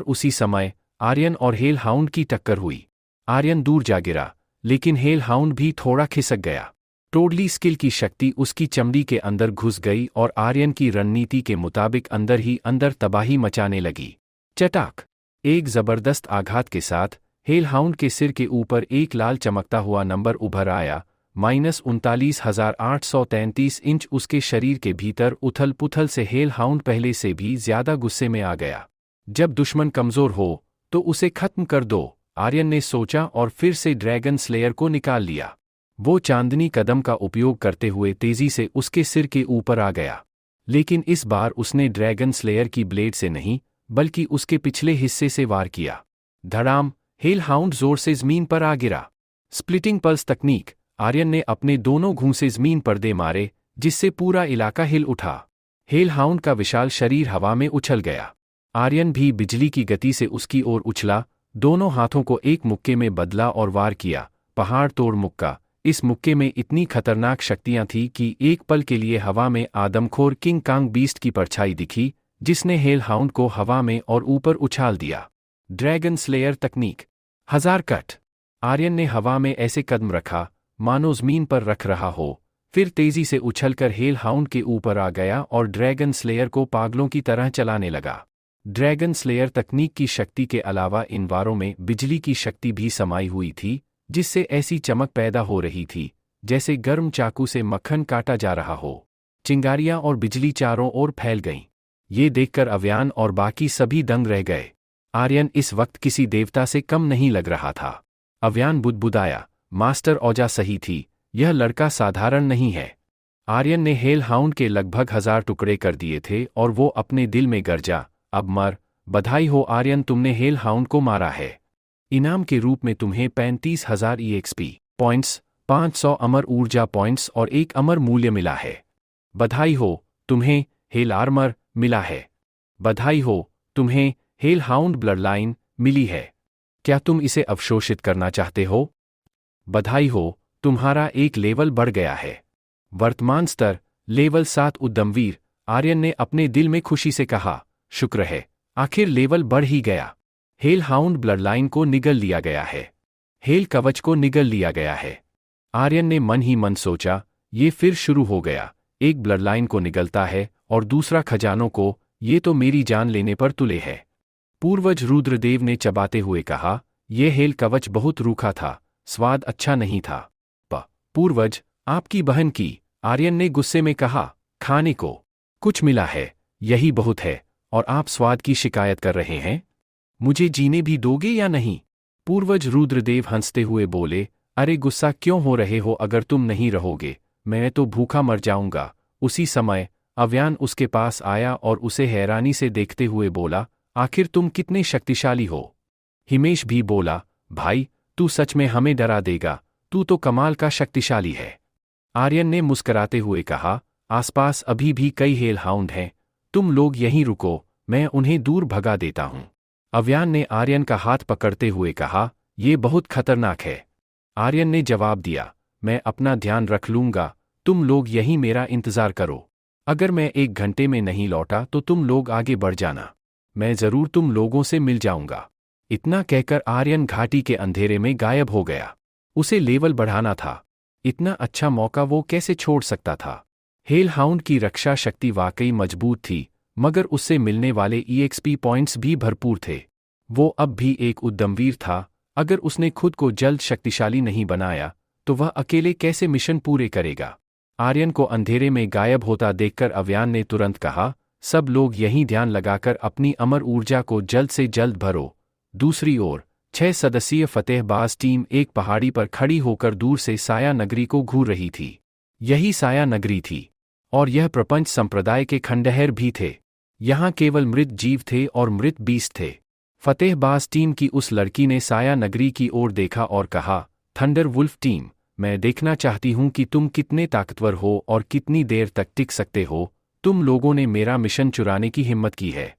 उसी समय आर्यन और हेल हाउंड की टक्कर हुई। आर्यन दूर जा गिरा, लेकिन हेल हाउंड भी थोड़ा खिसक गया। टोडली स्किल की शक्ति उसकी चमड़ी के अंदर घुस गई और आर्यन की रणनीति के मुताबिक अंदर ही अंदर तबाही मचाने लगी। चटाक! एक जबरदस्त आघात के साथ हेल हाउंड के सिर के ऊपर एक लाल चमकता हुआ नंबर उभर आया। -39,833 इंच। उसके शरीर के भीतर उथल पुथल से हेल हाउंड पहले से भी ज्यादा गुस्से में आ गया। जब दुश्मन कमजोर हो तो उसे खत्म कर दो, आर्यन ने सोचा और फिर से ड्रैगन स्लेयर को निकाल लिया। वो चांदनी कदम का उपयोग करते हुए तेजी से उसके सिर के ऊपर आ गया। लेकिन इस बार उसने ड्रैगन स्लेयर की ब्लेड से नहीं, बल्कि उसके पिछले हिस्से से वार किया। धड़ाम! हेल हाउंड जोर से जमीन पर आ गिरा। स्प्लिटिंग पल्स तकनीक। आर्यन ने अपने दोनों घूंसे जमीन पर दे मारे, जिससे पूरा इलाका हिल उठा। हेल हाउंड का विशाल शरीर हवा में उछल गया। आर्यन भी बिजली की गति से उसकी ओर उछला, दोनों हाथों को एक मुक्के में बदला और वार किया। पहाड़ तोड़ मुक्का। इस मुक्के में इतनी खतरनाक शक्तियां थी कि एक पल के लिए हवा में आदमखोर किंग कांग बीस्ट की परछाई दिखी, जिसने हेल हाउंड को हवा में और ऊपर उछाल दिया। ड्रैगन स्लेयर तकनीक। 1000 कट। आर्यन ने हवा में ऐसे कदम रखा मानो जमीन पर रख रहा हो, फिर तेजी से उछलकर हेल हाउंड के ऊपर आ गया और ड्रैगन स्लेयर को पागलों की तरह चलाने लगा। ड्रैगन स्लेयर तकनीक की शक्ति के अलावा इन वारों में बिजली की शक्ति भी समाई हुई थी, जिससे ऐसी चमक पैदा हो रही थी जैसे गर्म चाकू से मक्खन काटा जा रहा हो। चिंगारियां और बिजली चारों ओर फैल गईं। ये देखकर अव्यान और बाकी सभी दंग रह गए। आर्यन इस वक्त किसी देवता से कम नहीं लग रहा था। अव्यान बुदबुदाया, मास्टर ओजा सही थी, यह लड़का साधारण नहीं है। आर्यन ने हेल हाउंड के लगभग 1000 टुकड़े कर दिए थे और वो अपने दिल में गरजा, अब मर। बधाई हो आर्यन, तुमने हेल हाउंड को मारा है। इनाम के रूप में तुम्हें 35,000 EXP पॉइंट्स, 500 अमर ऊर्जा पॉइंट्स और 1 अमर मूल्य मिला है। बधाई हो, तुम्हें हेल आर्मर मिला है। बधाई हो, तुम्हें हेल हाउंड ब्लडलाइन मिली है। क्या तुम इसे अवशोषित करना चाहते हो? बधाई हो, तुम्हारा एक लेवल बढ़ गया है। वर्तमान स्तर लेवल 7 उद्यमवीर। आर्यन ने अपने दिल में खुशी से कहा, शुक्र है, आखिर लेवल बढ़ ही गया। हेल हाउंड ब्लडलाइन को निगल लिया गया है। हेल कवच को निगल लिया गया है। आर्यन ने मन ही मन सोचा, ये फिर शुरू हो गया। एक ब्लडलाइन को निगलता है और दूसरा खजानों को, ये तो मेरी जान लेने पर तुले है। पूर्वज रुद्रदेव ने चबाते हुए कहा, यह हेल कवच बहुत रूखा था, स्वाद अच्छा नहीं था। पूर्वज, आपकी बहन की, आर्यन ने गुस्से में कहा, खाने को कुछ मिला है, यही बहुत है, और आप स्वाद की शिकायत कर रहे हैं? मुझे जीने भी दोगे या नहीं? पूर्वज रुद्रदेव हंसते हुए बोले, अरे गुस्सा क्यों हो रहे हो, अगर तुम नहीं रहोगे मैं तो भूखा मर जाऊंगा। उसी समय अव्यान उसके पास आया और उसे हैरानी से देखते हुए बोला, आखिर तुम कितने शक्तिशाली हो? हिमेश भी बोला, भाई तू सच में हमें डरा देगा, तू तो कमाल का शक्तिशाली है। आर्यन ने मुस्कराते हुए कहा, आसपास अभी भी कई हेल हाउंड हैं, तुम लोग यहीं रुको, मैं उन्हें दूर भगा देता हूं। अव्यान ने आर्यन का हाथ पकड़ते हुए कहा, ये बहुत खतरनाक है। आर्यन ने जवाब दिया, मैं अपना ध्यान रख लूंगा, तुम लोग यहीं मेरा इंतजार करो। अगर मैं 1 घंटे में नहीं लौटा तो तुम लोग आगे बढ़ जाना, मैं जरूर तुम लोगों से मिल जाऊंगा। इतना कहकर आर्यन घाटी के अंधेरे में गायब हो गया। उसे लेवल बढ़ाना था, इतना अच्छा मौका वो कैसे छोड़ सकता था? हेल हाउंड की रक्षा शक्ति वाकई मजबूत थी, मगर उससे मिलने वाले EXP पॉइंट्स भी भरपूर थे। वो अब भी एक उद्यमवीर था, अगर उसने खुद को जल्द शक्तिशाली नहीं बनाया तो वह अकेले कैसे मिशन पूरे करेगा? आर्यन को अंधेरे में गायब होता देखकर अव्यान ने तुरंत कहा, सब लोग यहीं ध्यान लगाकर अपनी अमर ऊर्जा को जल्द से जल्द भरो। दूसरी ओर 6 सदस्यीय फतेहबाज टीम एक पहाड़ी पर खड़ी होकर दूर से साया नगरी को घूर रही थी। यही साया नगरी थी, और यह प्रपंच संप्रदाय के खंडहर भी थे। यहाँ केवल मृत जीव थे और मृत बीस थे। फतेहबाज टीम की उस लड़की ने साया नगरी की ओर देखा और कहा, थंडर वुल्फ टीम, मैं देखना चाहती हूं कि तुम कितने ताकतवर हो और कितनी देर तक टिक सकते हो। तुम लोगों ने मेरा मिशन चुराने की हिम्मत की है,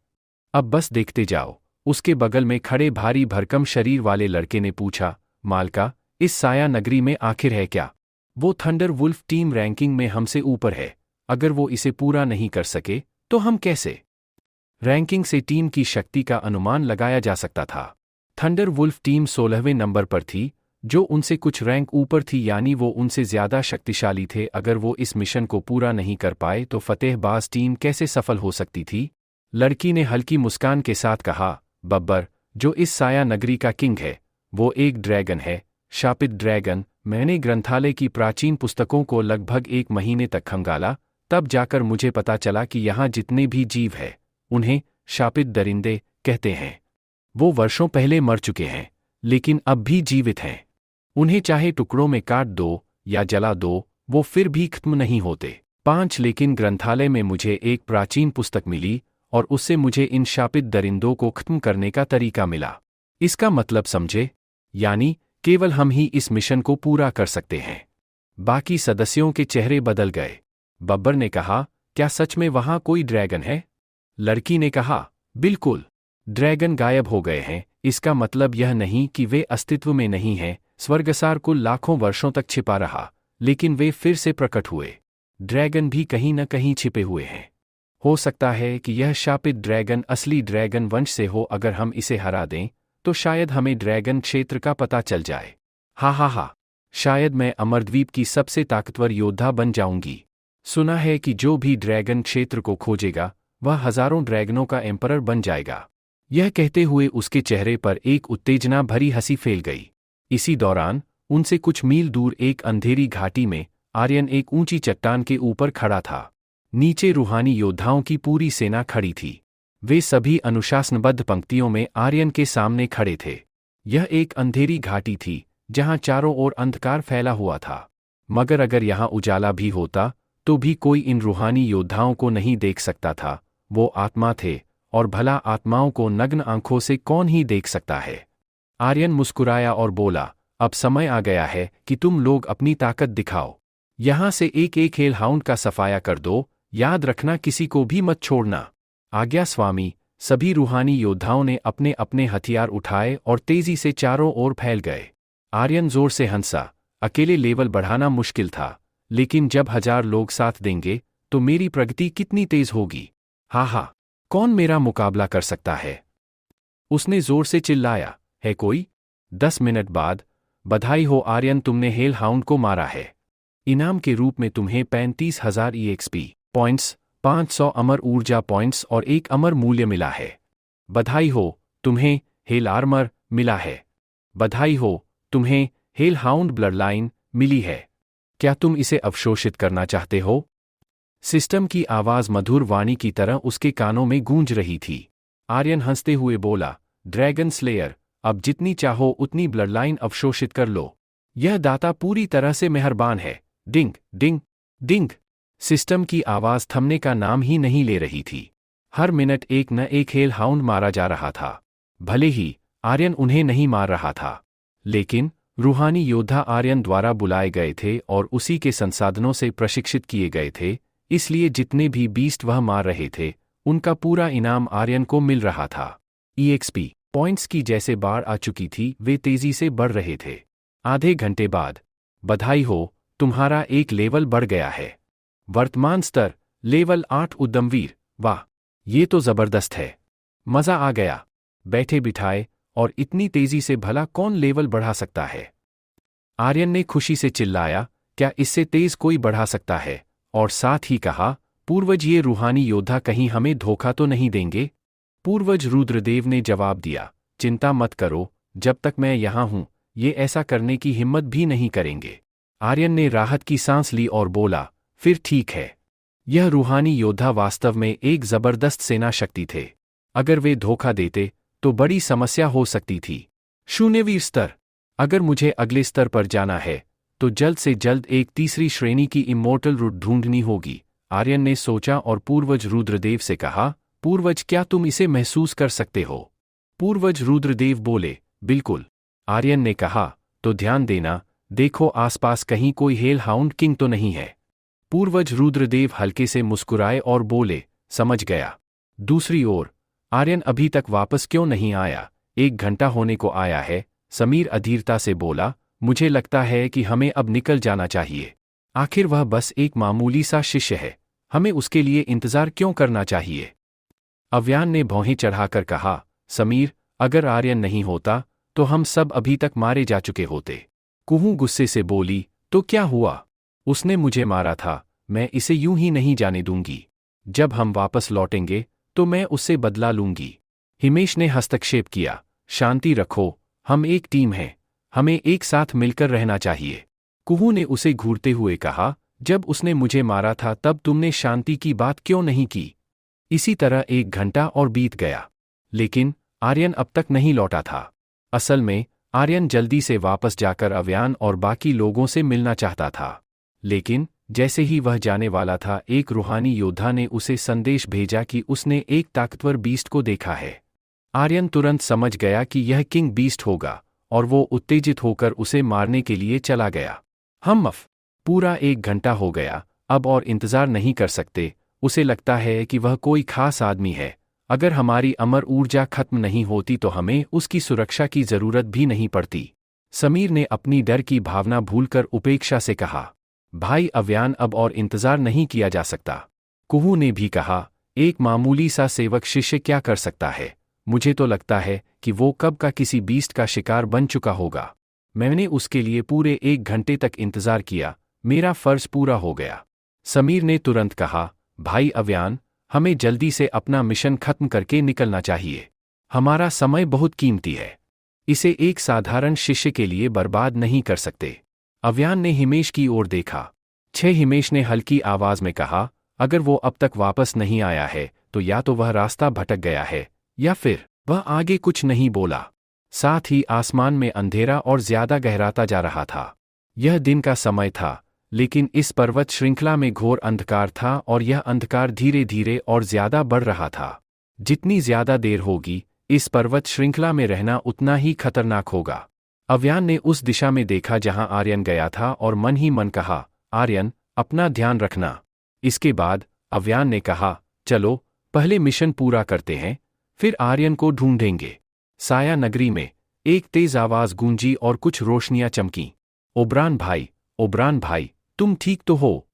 अब बस देखते जाओ। उसके बगल में खड़े भारी भरकम शरीर वाले लड़के ने पूछा, मालका, इस साया नगरी में आखिर है क्या? वो थंडर वुल्फ टीम रैंकिंग में हमसे ऊपर है, अगर वो इसे पूरा नहीं कर सके तो हम कैसे? रैंकिंग से टीम की शक्ति का अनुमान लगाया जा सकता था। थंडर वुल्फ टीम 16वें नंबर पर थी, जो उनसे कुछ रैंक ऊपर थी, यानी वो उनसे ज्यादा शक्तिशाली थे। अगर वो इस मिशन को पूरा नहीं कर पाए तो फतेहबाज टीम कैसे सफल हो सकती थी? लड़की ने हल्की मुस्कान के साथ कहा, बब्बर, जो इस साया नगरी का किंग है वो एक ड्रैगन है, शापित ड्रैगन। मैंने ग्रंथालय की प्राचीन पुस्तकों को लगभग 1 महीने तक खंगाला, तब जाकर मुझे पता चला कि यहाँ जितने भी जीव हैं उन्हें शापित दरिंदे कहते हैं। वो वर्षों पहले मर चुके हैं, लेकिन अब भी जीवित हैं। उन्हें चाहे टुकड़ों में काट दो या जला दो, वो फिर भी खत्म नहीं होते। 5 लेकिन ग्रंथालय में मुझे एक प्राचीन पुस्तक मिली और उससे मुझे इन शापित दरिंदों को खत्म करने का तरीका मिला। इसका मतलब समझे? यानी केवल हम ही इस मिशन को पूरा कर सकते हैं। बाकी सदस्यों के चेहरे बदल गए। बब्बर ने कहा, क्या सच में वहां कोई ड्रैगन है? लड़की ने कहा, बिल्कुल, ड्रैगन गायब हो गए हैं, इसका मतलब यह नहीं कि वे अस्तित्व में नहीं हैं। स्वर्गसार कुल लाखों वर्षों तक छिपा रहा, लेकिन वे फिर से प्रकट हुए। ड्रैगन भी कहीं न कहीं छिपे हुए हैं। हो सकता है कि यह शापित ड्रैगन असली ड्रैगन वंश से हो। अगर हम इसे हरा दें तो शायद हमें ड्रैगन क्षेत्र का पता चल जाए। हा हा हा, शायद मैं अमरद्वीप की सबसे ताकतवर योद्धा बन जाऊंगी। सुना है कि जो भी ड्रैगन क्षेत्र को खोजेगा वह हजारों ड्रैगनों का एम्परर बन जाएगा। यह कहते हुए उसके चेहरे पर एक उत्तेजना भरी हंसी फैल गई। इसी दौरान उनसे कुछ मील दूर एक अंधेरी घाटी में आर्यन एक ऊंची चट्टान के ऊपर खड़ा था। नीचे रूहानी योद्धाओं की पूरी सेना खड़ी थी। वे सभी अनुशासनबद्ध पंक्तियों में आर्यन के सामने खड़े थे। यह एक अंधेरी घाटी थी जहां चारों ओर अंधकार फैला हुआ था, मगर अगर यहां उजाला भी होता तो भी कोई इन रूहानी योद्धाओं को नहीं देख सकता था। वो आत्मा थे, और भला आत्माओं को नग्न आंखों से कौन ही देख सकता है। आर्यन मुस्कुराया और बोला, अब समय आ गया है कि तुम लोग अपनी ताकत दिखाओ। यहां से एक एक हेल हाउंड का सफाया कर दो, याद रखना किसी को भी मत छोड़ना। आज्ञा स्वामी। सभी रूहानी योद्धाओं ने अपने अपने हथियार उठाए और तेजी से चारों ओर फैल गए। आर्यन जोर से हंसा। अकेले लेवल बढ़ाना मुश्किल था, लेकिन जब 1000 लोग साथ देंगे तो मेरी प्रगति कितनी तेज होगी। हा हा, कौन मेरा मुकाबला कर सकता है? उसने जोर से चिल्लाया। है कोई? 10 मिनट बाद, बधाई हो आर्यन, तुमने हेल हाउंड को मारा है। इनाम के रूप में तुम्हें 35,000 EXP पॉइंट्स, 500 अमर ऊर्जा पॉइंट्स और एक अमर मूल्य मिला है। बधाई हो, तुम्हें हेल आर्मर मिला है। बधाई हो, तुम्हें हेल हाउंड ब्लड लाइन मिली है। क्या तुम इसे अवशोषित करना चाहते हो? सिस्टम की आवाज मधुर वाणी की तरह उसके कानों में गूंज रही थी। आर्यन हंसते हुए बोला, ड्रैगन स्लेयर, अब जितनी चाहो उतनी ब्लड लाइन अवशोषित कर लो। यह दाता पूरी तरह से मेहरबान है। डिंग डिंग डिंग। सिस्टम की आवाज थमने का नाम ही नहीं ले रही थी। हर मिनट एक न एक हेल हाउंड मारा जा रहा था। भले ही आर्यन उन्हें नहीं मार रहा था, लेकिन रूहानी योद्धा आर्यन द्वारा बुलाए गए थे और उसी के संसाधनों से प्रशिक्षित किए गए थे, इसलिए जितने भी बीस्ट वह मार रहे थे उनका पूरा इनाम आर्यन को मिल रहा था। EXP पॉइंट्स की जैसे बाढ़ आ चुकी थी, वे तेजी से बढ़ रहे थे। आधे घंटे बाद, बधाई हो, तुम्हारा एक लेवल बढ़ गया है। वर्तमान स्तर लेवल 8 उद्यमवीर। वाह, ये तो जबरदस्त है। मजा आ गया। बैठे बिठाए, और इतनी तेजी से भला कौन लेवल बढ़ा सकता है? आर्यन ने खुशी से चिल्लाया, क्या इससे तेज कोई बढ़ा सकता है? और साथ ही कहा, पूर्वज, ये रूहानी योद्धा कहीं हमें धोखा तो नहीं देंगे? पूर्वज रुद्रदेव ने जवाब दिया, चिंता मत करो, जब तक मैं यहां हूं ये ऐसा करने की हिम्मत भी नहीं करेंगे। आर्यन ने राहत की सांस ली और बोला, फिर ठीक है। यह रूहानी योद्धा वास्तव में एक जबरदस्त सेना शक्ति थे। अगर वे धोखा देते तो बड़ी समस्या हो सकती थी। शून्यवीर स्तर। अगर मुझे अगले स्तर पर जाना है तो जल्द से जल्द एक तीसरी श्रेणी की इमोर्टल रूट ढूंढनी होगी। आर्यन ने सोचा और पूर्वज रुद्रदेव से कहा, पूर्वज, क्या तुम इसे महसूस कर सकते हो? पूर्वज रुद्रदेव बोले, बिल्कुल। आर्यन ने कहा, तो ध्यान देना, देखो आसपास कहीं कोई हेल हाउंड किंग तो नहीं है। पूर्वज रुद्रदेव हल्के से मुस्कुराए और बोले, समझ गया। दूसरी ओर, आर्यन अभी तक वापस क्यों नहीं आया? 1 घंटा होने को आया है। समीर अधीरता से बोला, मुझे लगता है कि हमें अब निकल जाना चाहिए। आखिर वह बस एक मामूली सा शिष्य है, हमें उसके लिए इंतजार क्यों करना चाहिए? अव्यान ने भौहें चढ़ाकर कहा, समीर, अगर आर्यन नहीं होता तो हम सब अभी तक मारे जा चुके होते। कुहू गुस्से से बोली, तो क्या हुआ? उसने मुझे मारा था, मैं इसे यूं ही नहीं जाने दूंगी। जब हम वापस लौटेंगे तो मैं उससे बदला लूंगी। हिमेश ने हस्तक्षेप किया, शांति रखो, हम एक टीम हैं, हमें एक साथ मिलकर रहना चाहिए। कुहू ने उसे घूरते हुए कहा, जब उसने मुझे मारा था तब तुमने शांति की बात क्यों नहीं की? इसी तरह 1 घंटा और बीत गया, लेकिन आर्यन अब तक नहीं लौटा था। असल में आर्यन जल्दी से वापस जाकर अव्यान और बाकी लोगों से मिलना चाहता था, लेकिन जैसे ही वह जाने वाला था, एक रूहानी योद्धा ने उसे संदेश भेजा कि उसने एक ताकतवर बीस्ट को देखा है। आर्यन तुरंत समझ गया कि यह किंग बीस्ट होगा, और वो उत्तेजित होकर उसे मारने के लिए चला गया। पूरा 1 घंटा हो गया, अब और इंतजार नहीं कर सकते। उसे लगता है कि वह कोई खास आदमी है। अगर हमारी अमर ऊर्जा खत्म नहीं होती तो हमें उसकी सुरक्षा की जरूरत भी नहीं पड़ती। समीर ने अपनी डर की भावना भूलकर उपेक्षा से कहा, भाई अव्यान, अब और इंतजार नहीं किया जा सकता। कुहू ने भी कहा, एक मामूली सा सेवक शिष्य क्या कर सकता है? मुझे तो लगता है कि वो कब का किसी बीस्ट का शिकार बन चुका होगा। मैंने उसके लिए पूरे 1 घंटे तक इंतजार किया, मेरा फर्ज पूरा हो गया। समीर ने तुरंत कहा, भाई अव्यान, हमें जल्दी से अपना मिशन खत्म करके निकलना चाहिए। हमारा समय बहुत कीमती है, इसे एक साधारण शिष्य के लिए बर्बाद नहीं कर सकते। अव्यान ने हिमेश की ओर देखा। हिमेश ने हल्की आवाज में कहा, अगर वो अब तक वापस नहीं आया है तो या तो वह रास्ता भटक गया है या फिर वह आगे कुछ नहीं बोला। साथ ही आसमान में अंधेरा और ज्यादा गहराता जा रहा था। यह दिन का समय था, लेकिन इस पर्वत श्रृंखला में घोर अंधकार था और यह अंधकार धीरे धीरे और ज्यादा बढ़ रहा था। जितनी ज्यादा देर होगी, इस पर्वत श्रृंखला में रहना उतना ही खतरनाक होगा। अव्यान ने उस दिशा में देखा जहां आर्यन गया था और मन ही मन कहा, आर्यन, अपना ध्यान रखना। इसके बाद अव्यान ने कहा, चलो पहले मिशन पूरा करते हैं, फिर आर्यन को ढूंढेंगे। साया नगरी में एक तेज आवाज गूंजी और कुछ रोशनियां चमकीं। ओबरान भाई, तुम ठीक तो हो?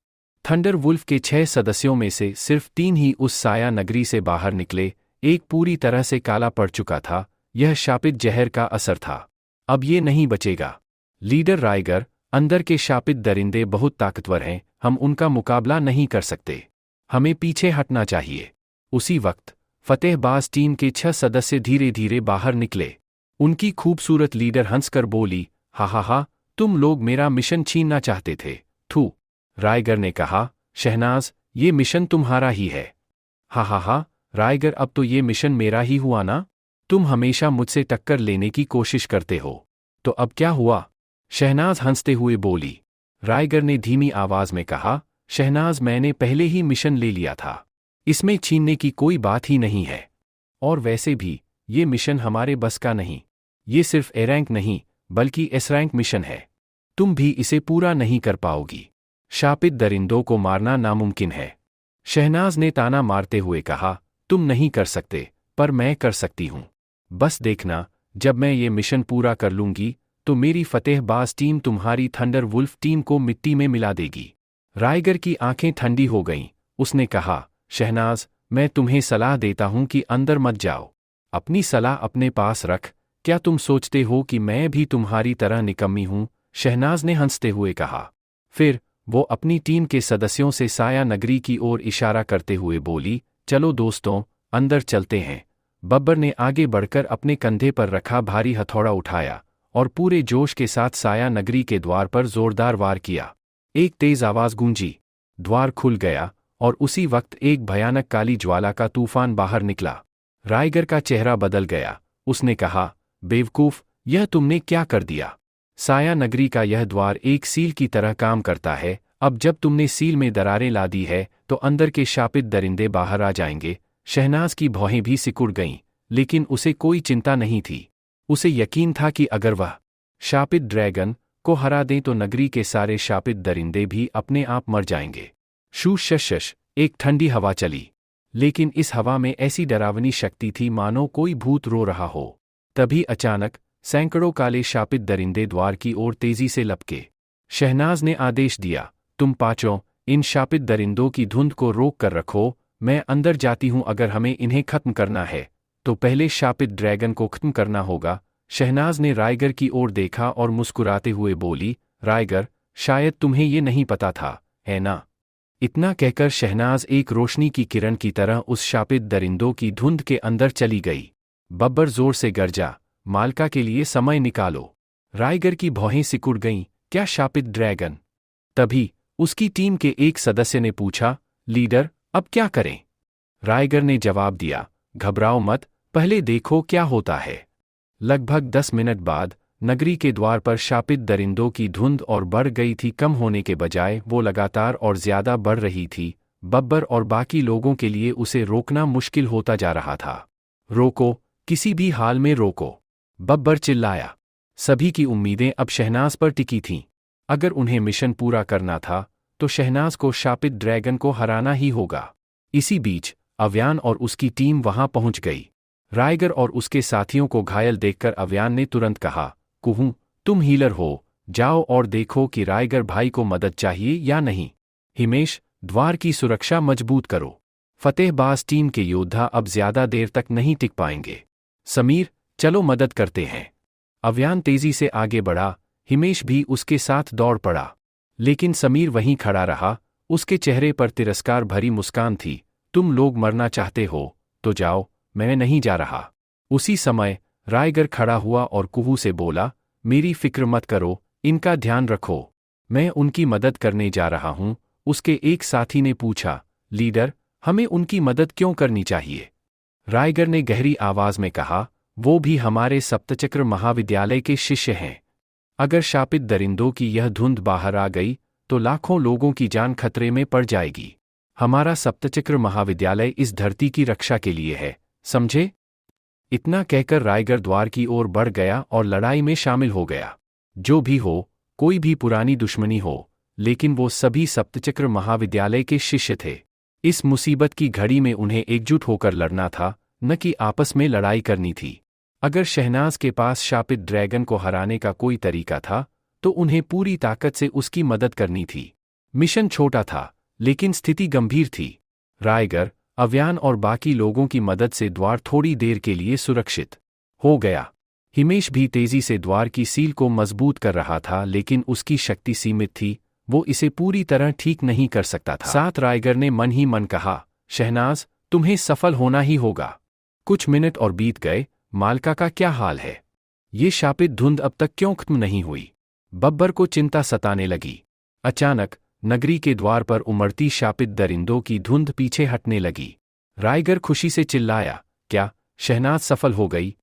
थंडर वुल्फ के 6 सदस्यों में से सिर्फ 3 ही उस साया नगरी से बाहर निकले। एक पूरी तरह से काला पड़ चुका था, यह शापित जहर का असर था। अब ये नहीं बचेगा। लीडर राइगर, अंदर के शापित दरिंदे बहुत ताकतवर हैं, हम उनका मुकाबला नहीं कर सकते। हमें पीछे हटना चाहिए। उसी वक्त फतेहबाज टीम के 6 सदस्य धीरे धीरे बाहर निकले। उनकी खूबसूरत लीडर हंसकर बोली, हा, तुम लोग मेरा मिशन छीनना चाहते थे। थू। राइगर ने कहा, शहनाज, ये मिशन तुम्हारा ही है। हा, राइगर, अब तो ये मिशन मेरा ही हुआ ना? तुम हमेशा मुझसे टक्कर लेने की कोशिश करते हो, तो अब क्या हुआ? शहनाज हंसते हुए बोली। राइगर ने धीमी आवाज में कहा, शहनाज, मैंने पहले ही मिशन ले लिया था, इसमें छीनने की कोई बात ही नहीं है। और वैसे भी ये मिशन हमारे बस का नहीं। ये सिर्फ ए रैंक नहीं, बल्कि एस रैंक मिशन है। तुम भी इसे पूरा नहीं कर पाओगी। शापित दरिंदों को मारना नामुमकिन है। शहनाज ने ताना मारते हुए कहा, तुम नहीं कर सकते, पर मैं कर सकती हूं। बस देखना, जब मैं ये मिशन पूरा कर लूंगी तो मेरी फतेहबाज टीम तुम्हारी थंडर वुल्फ टीम को मिट्टी में मिला देगी। राइगर की आंखें ठंडी हो गईं। उसने कहा, शहनाज, मैं तुम्हें सलाह देता हूं कि अंदर मत जाओ। अपनी सलाह अपने पास रख। क्या तुम सोचते हो कि मैं भी तुम्हारी तरह निकम्मी हूं? शहनाज ने हंसते हुए कहा। फिर वो अपनी टीम के सदस्यों से साया नगरी की ओर इशारा करते हुए बोली, चलो दोस्तों, अंदर चलते हैं। बब्बर ने आगे बढ़कर अपने कंधे पर रखा भारी हथौड़ा उठाया और पूरे जोश के साथ साया नगरी के द्वार पर जोरदार वार किया। एक तेज आवाज गूंजी, द्वार खुल गया और उसी वक्त एक भयानक काली ज्वाला का तूफान बाहर निकला। राइगर का चेहरा बदल गया। उसने कहा, बेवकूफ, यह तुमने क्या कर दिया? साया नगरी का यह द्वार एक सील की तरह काम करता है। अब जब तुमने सील में दरारें ला दी है तो अंदर के शापित दरिंदे बाहर आ जाएंगे। शहनाज की भौहें भी सिकुड़ गईं, लेकिन उसे कोई चिंता नहीं थी। उसे यकीन था कि अगर वह शापित ड्रैगन को हरा दें तो नगरी के सारे शापित दरिंदे भी अपने आप मर जाएंगे। शूश, एक ठंडी हवा चली, लेकिन इस हवा में ऐसी डरावनी शक्ति थी मानो कोई भूत रो रहा हो। तभी अचानक सैकड़ों काले शापित दरिंदे द्वार की ओर तेजी से लपके। शहनाज ने आदेश दिया, तुम पांचों इन शापित दरिंदों की धुंध को रोक कर रखो। मैं अंदर जाती हूं। अगर हमें इन्हें खत्म करना है तो पहले शापित ड्रैगन को खत्म करना होगा। शहनाज ने राइगर की ओर देखा और मुस्कुराते हुए बोली, राइगर, शायद तुम्हें ये नहीं पता था, है ना? इतना कहकर शहनाज एक रोशनी की किरण की तरह उस शापित दरिंदों की धुंध के अंदर चली गई। बब्बर जोर से गरजा, मालका के लिए समय निकालो। राइगर की भौहें सिकुड़ गईं, क्या शापित ड्रैगन? तभी उसकी टीम के एक सदस्य ने पूछा, लीडर, अब क्या करें? राइगर ने जवाब दिया, घबराओ मत, पहले देखो क्या होता है। लगभग 10 मिनट बाद नगरी के द्वार पर शापित दरिंदों की धुंध और बढ़ गई थी। कम होने के बजाय वो लगातार और ज्यादा बढ़ रही थी। बब्बर और बाकी लोगों के लिए उसे रोकना मुश्किल होता जा रहा था। रोको, किसी भी हाल में रोको, बब्बर चिल्लाया। सभी की उम्मीदें अब शहनाज पर टिकी थीं। अगर उन्हें मिशन पूरा करना था तो शहनाज को शापित ड्रैगन को हराना ही होगा। इसी बीच अव्यान और उसकी टीम वहां पहुंच गई। राइगर और उसके साथियों को घायल देखकर अव्यान ने तुरंत कहा, कुहू, तुम हीलर हो, जाओ और देखो कि राइगर भाई को मदद चाहिए या नहीं। हिमेश, द्वार की सुरक्षा मजबूत करो। फतेहबाज टीम के योद्धा अब ज्यादा देर तक नहीं टिक पाएंगे। समीर, चलो मदद करते हैं। अव्यान तेजी से आगे बढ़ा, हिमेश भी उसके साथ दौड़ पड़ा। लेकिन समीर वहीं खड़ा रहा, उसके चेहरे पर तिरस्कार भरी मुस्कान थी। तुम लोग मरना चाहते हो तो जाओ, मैं नहीं जा रहा। उसी समय रायगर खड़ा हुआ और कुहू से बोला, मेरी फिक्र मत करो, इनका ध्यान रखो, मैं उनकी मदद करने जा रहा हूं। उसके एक साथी ने पूछा, लीडर, हमें उनकी मदद क्यों करनी चाहिए? रायगर ने गहरी आवाज में कहा, वो भी हमारे सप्तचक्र महाविद्यालय के शिष्य हैं। अगर शापित दरिंदों की यह धुंध बाहर आ गई तो लाखों लोगों की जान खतरे में पड़ जाएगी। हमारा सप्तचक्र महाविद्यालय इस धरती की रक्षा के लिए है, समझे? इतना कहकर रायगर द्वार की ओर बढ़ गया और लड़ाई में शामिल हो गया। जो भी हो, कोई भी पुरानी दुश्मनी हो, लेकिन वो सभी सप्तचक्र महाविद्यालय के शिष्य थे। इस मुसीबत की घड़ी में उन्हें एकजुट होकर लड़ना था, न कि आपस में लड़ाई करनी थी। अगर शहनाज के पास शापित ड्रैगन को हराने का कोई तरीका था तो उन्हें पूरी ताकत से उसकी मदद करनी थी। मिशन छोटा था, लेकिन स्थिति गंभीर थी। रायगर, अव्यान और बाकी लोगों की मदद से द्वार थोड़ी देर के लिए सुरक्षित हो गया। हिमेश भी तेजी से द्वार की सील को मजबूत कर रहा था, लेकिन उसकी शक्ति सीमित थी, वो इसे पूरी तरह ठीक नहीं कर सकता था। साथ रायगर ने मन ही मन कहा, शहनाज, तुम्हें सफल होना ही होगा। कुछ मिनट और बीत गए। मालका का क्या हाल है? ये शापित धुंध अब तक क्यों खत्म नहीं हुई? बब्बर को चिंता सताने लगी। अचानक नगरी के द्वार पर उमड़ती शापित दरिंदों की धुंध पीछे हटने लगी। रायगर खुशी से चिल्लाया, क्या शहनाज सफल हो गई?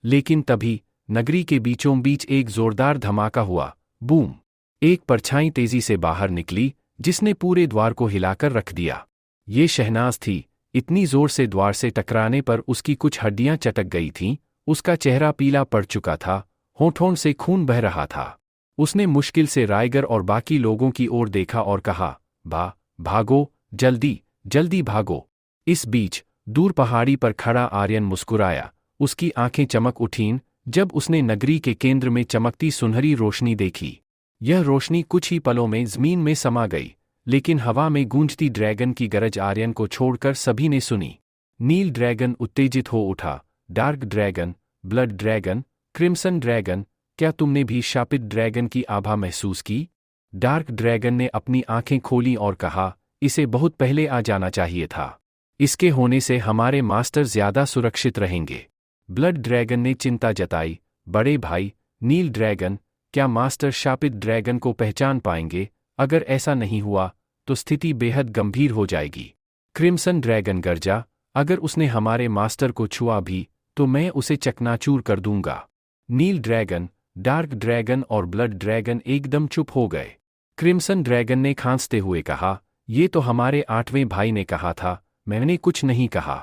लेकिन तभी नगरी के बीचों बीच एक जोरदार धमाका हुआ। बूम! एक परछाई तेजी से बाहर निकली, जिसने पूरे द्वार को हिलाकर रख दिया। ये शहनाज थी। इतनी जोर से द्वार से टकराने पर उसकी कुछ हड्डियां चटक गई थीं, उसका चेहरा पीला पड़ चुका था, होठों से खून बह रहा था। उसने मुश्किल से रायगर और बाकी लोगों की ओर देखा और कहा, भागो, जल्दी जल्दी भागो। इस बीच दूर पहाड़ी पर खड़ा आर्यन मुस्कुराया। उसकी आंखें चमक उठीं जब उसने नगरी के केंद्र में चमकती सुनहरी रोशनी देखी। यह रोशनी कुछ ही पलों में जमीन में समा गई, लेकिन हवा में गूंजती ड्रैगन की गरज आर्यन को छोड़कर सभी ने सुनी। नील ड्रैगन उत्तेजित हो उठा। Dark dragon, blood dragon, crimson dragon, क्या तुमने भी शापित ड्रैगन की आभा महसूस की? डार्क ड्रैगन ने अपनी आंखें खोलीं और कहा, इसे बहुत पहले आ जाना चाहिए था। इसके होने से हमारे मास्टर ज्यादा सुरक्षित रहेंगे। ब्लड ड्रैगन ने चिंता जताई। बड़े भाई नील ड्रैगन, क्या मास्टर शापित ड्रैगन को पहचान पाएंगे? अगर ऐसा नहीं हुआ तो स्थिति बेहद गंभीर हो जाएगी। क्रिम्सन ड्रैगन गरजा, अगर उसने हमारे मास्टर को छुआ भी तो मैं उसे चकनाचूर कर दूंगा। नील ड्रैगन, डार्क ड्रैगन और ब्लड ड्रैगन एकदम चुप हो गए। क्रिम्सन ड्रैगन ने खांसते हुए कहा, ये तो हमारे 8वें भाई ने कहा था, मैंने कुछ नहीं कहा।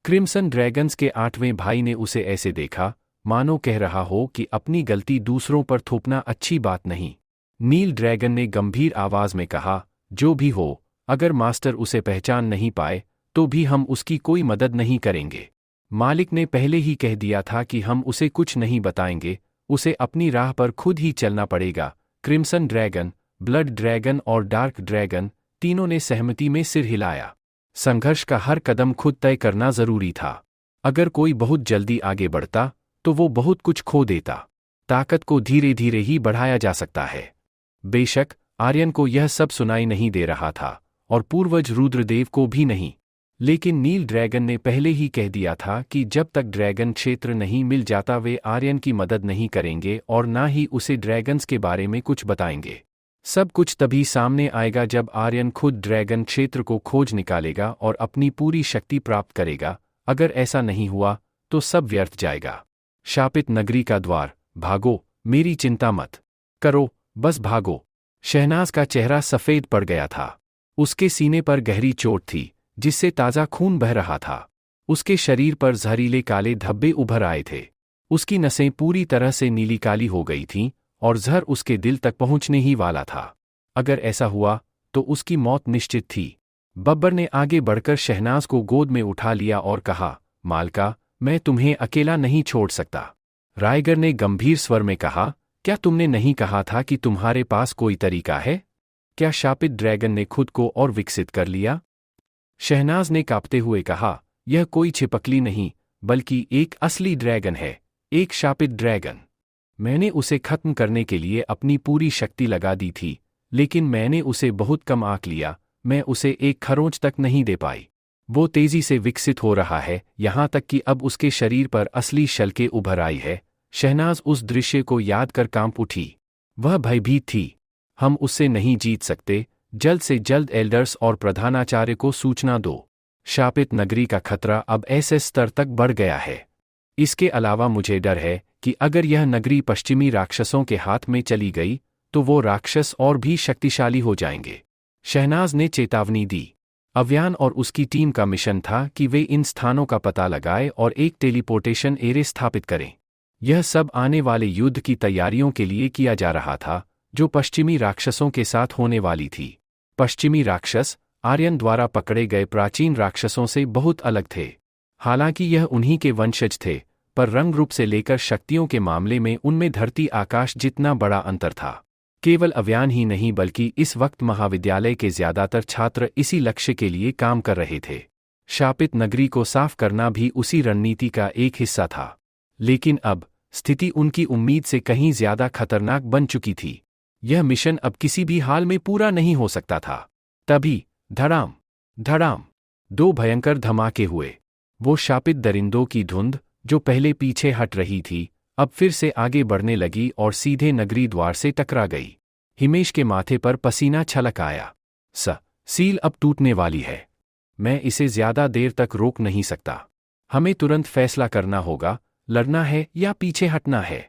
क्रिम्सन ड्रैगन्स के 8वें भाई ने उसे ऐसे देखा मानो कह रहा हो कि अपनी गलती दूसरों पर थोपना अच्छी बात नहीं। नील ड्रैगन ने गंभीर आवाज में कहा, जो भी हो, अगर मास्टर उसे पहचान नहीं पाए तो भी हम उसकी कोई मदद नहीं करेंगे। मालिक ने पहले ही कह दिया था कि हम उसे कुछ नहीं बताएंगे, उसे अपनी राह पर खुद ही चलना पड़ेगा। क्रिम्सन ड्रैगन, ब्लड ड्रैगन और डार्क ड्रैगन तीनों ने सहमति में सिर हिलाया। संघर्ष का हर कदम खुद तय करना जरूरी था। अगर कोई बहुत जल्दी आगे बढ़ता तो वो बहुत कुछ खो देता। ताकत को धीरे धीरे ही बढ़ाया जा सकता है। बेशक आर्यन को यह सब सुनाई नहीं दे रहा था और पूर्वज रुद्रदेव को भी नहीं, लेकिन नील ड्रैगन ने पहले ही कह दिया था कि जब तक ड्रैगन क्षेत्र नहीं मिल जाता वे आर्यन की मदद नहीं करेंगे और ना ही उसे ड्रैगन्स के बारे में कुछ बताएंगे। सब कुछ तभी सामने आएगा जब आर्यन खुद ड्रैगन क्षेत्र को खोज निकालेगा और अपनी पूरी शक्ति प्राप्त करेगा। अगर ऐसा नहीं हुआ तो सब व्यर्थ जाएगा। शापित नगरी का द्वार, भागो, मेरी चिंता मत करो, बस भागो। शहनाज का चेहरा सफेद पड़ गया था। उसके सीने पर गहरी चोट थी जिससे ताज़ा खून बह रहा था। उसके शरीर पर जहरीले काले धब्बे उभर आए थे। उसकी नसें पूरी तरह से नीली काली हो गई थीं और जहर उसके दिल तक पहुंचने ही वाला था। अगर ऐसा हुआ तो उसकी मौत निश्चित थी। बब्बर ने आगे बढ़कर शहनाज को गोद में उठा लिया और कहा, मालका, मैं तुम्हें अकेला नहीं छोड़ सकता। रायगर ने गंभीर स्वर में कहा, क्या तुमने नहीं कहा था कि तुम्हारे पास कोई तरीका है? क्या शापित ड्रैगन ने खुद को और विकसित कर लिया? शहनाज ने कांपते हुए कहा, यह कोई छिपकली नहीं, बल्कि एक असली ड्रैगन है, एक शापित ड्रैगन। मैंने उसे खत्म करने के लिए अपनी पूरी शक्ति लगा दी थी, लेकिन मैंने उसे बहुत कम आंक लिया, मैं उसे एक खरोंच तक नहीं दे पाई। वो तेजी से विकसित हो रहा है, यहाँ तक कि अब उसके शरीर पर असली शल्कें उभर आई है। शहनाज उस दृश्य को याद कर कांप उठी। वह भयभीत थी। हम उससे नहीं जीत सकते, जल्द से जल्द एल्डर्स और प्रधानाचार्य को सूचना दो। शापित नगरी का खतरा अब ऐसे स्तर तक बढ़ गया है। इसके अलावा मुझे डर है कि अगर यह नगरी पश्चिमी राक्षसों के हाथ में चली गई तो वो राक्षस और भी शक्तिशाली हो जाएंगे। शहनाज ने चेतावनी दी। अव्यान और उसकी टीम का मिशन था कि वे इन स्थानों का पता लगाएं और एक टेलीपोर्टेशन एरे स्थापित करें। यह सब आने वाले युद्ध की तैयारियों के लिए किया जा रहा था, जो पश्चिमी राक्षसों के साथ होने वाली थी। पश्चिमी राक्षस आर्यन द्वारा पकड़े गए प्राचीन राक्षसों से बहुत अलग थे। हालांकि यह उन्हीं के वंशज थे, पर रंग रूप से लेकर शक्तियों के मामले में उनमें धरती आकाश जितना बड़ा अंतर था। केवल अव्यान ही नहीं बल्कि इस वक्त महाविद्यालय के ज्यादातर छात्र इसी लक्ष्य के लिए काम कर रहे थे। शापित नगरी को साफ करना भी उसी रणनीति का एक हिस्सा था। लेकिन अब स्थिति उनकी उम्मीद से कहीं ज्यादा खतरनाक बन चुकी थी। यह मिशन अब किसी भी हाल में पूरा नहीं हो सकता था। तभी धड़ाम धड़ाम 2 भयंकर धमाके हुए। वो शापित दरिंदों की धुंध, जो पहले पीछे हट रही थी, अब फिर से आगे बढ़ने लगी और सीधे नगरी द्वार से टकरा गई। हिमेश के माथे पर पसीना छलक आया। सील अब टूटने वाली है। मैं इसे ज्यादा देर तक रोक नहीं सकता। हमें तुरंत फैसला करना होगा, लड़ना है या पीछे हटना है।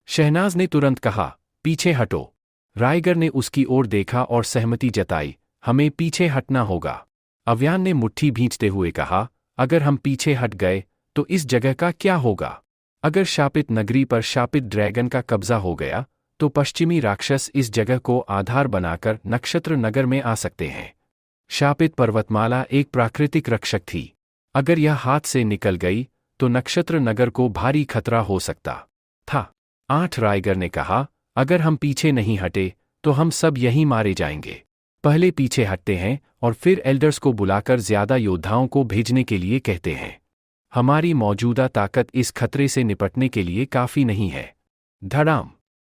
शहनाज ने तुरंत कहा, पीछे हटो। रायगर ने उसकी ओर देखा और सहमति जताई, हमें पीछे हटना होगा। अव्यान ने मुट्ठी भींचते हुए कहा, अगर हम पीछे हट गए तो इस जगह का क्या होगा? अगर शापित नगरी पर शापित ड्रैगन का कब्जा हो गया तो पश्चिमी राक्षस इस जगह को आधार बनाकर नक्षत्र नगर में आ सकते हैं। शापित पर्वतमाला एक प्राकृतिक रक्षक थी। अगर यह हाथ से निकल गई तो नक्षत्र नगर को भारी खतरा हो सकता था। 8 रायगर ने कहा, अगर हम पीछे नहीं हटे तो हम सब यहीं मारे जाएंगे। पहले पीछे हटते हैं और फिर एल्डर्स को बुलाकर ज्यादा योद्धाओं को भेजने के लिए कहते हैं। हमारी मौजूदा ताकत इस खतरे से निपटने के लिए काफी नहीं है। धड़ाम।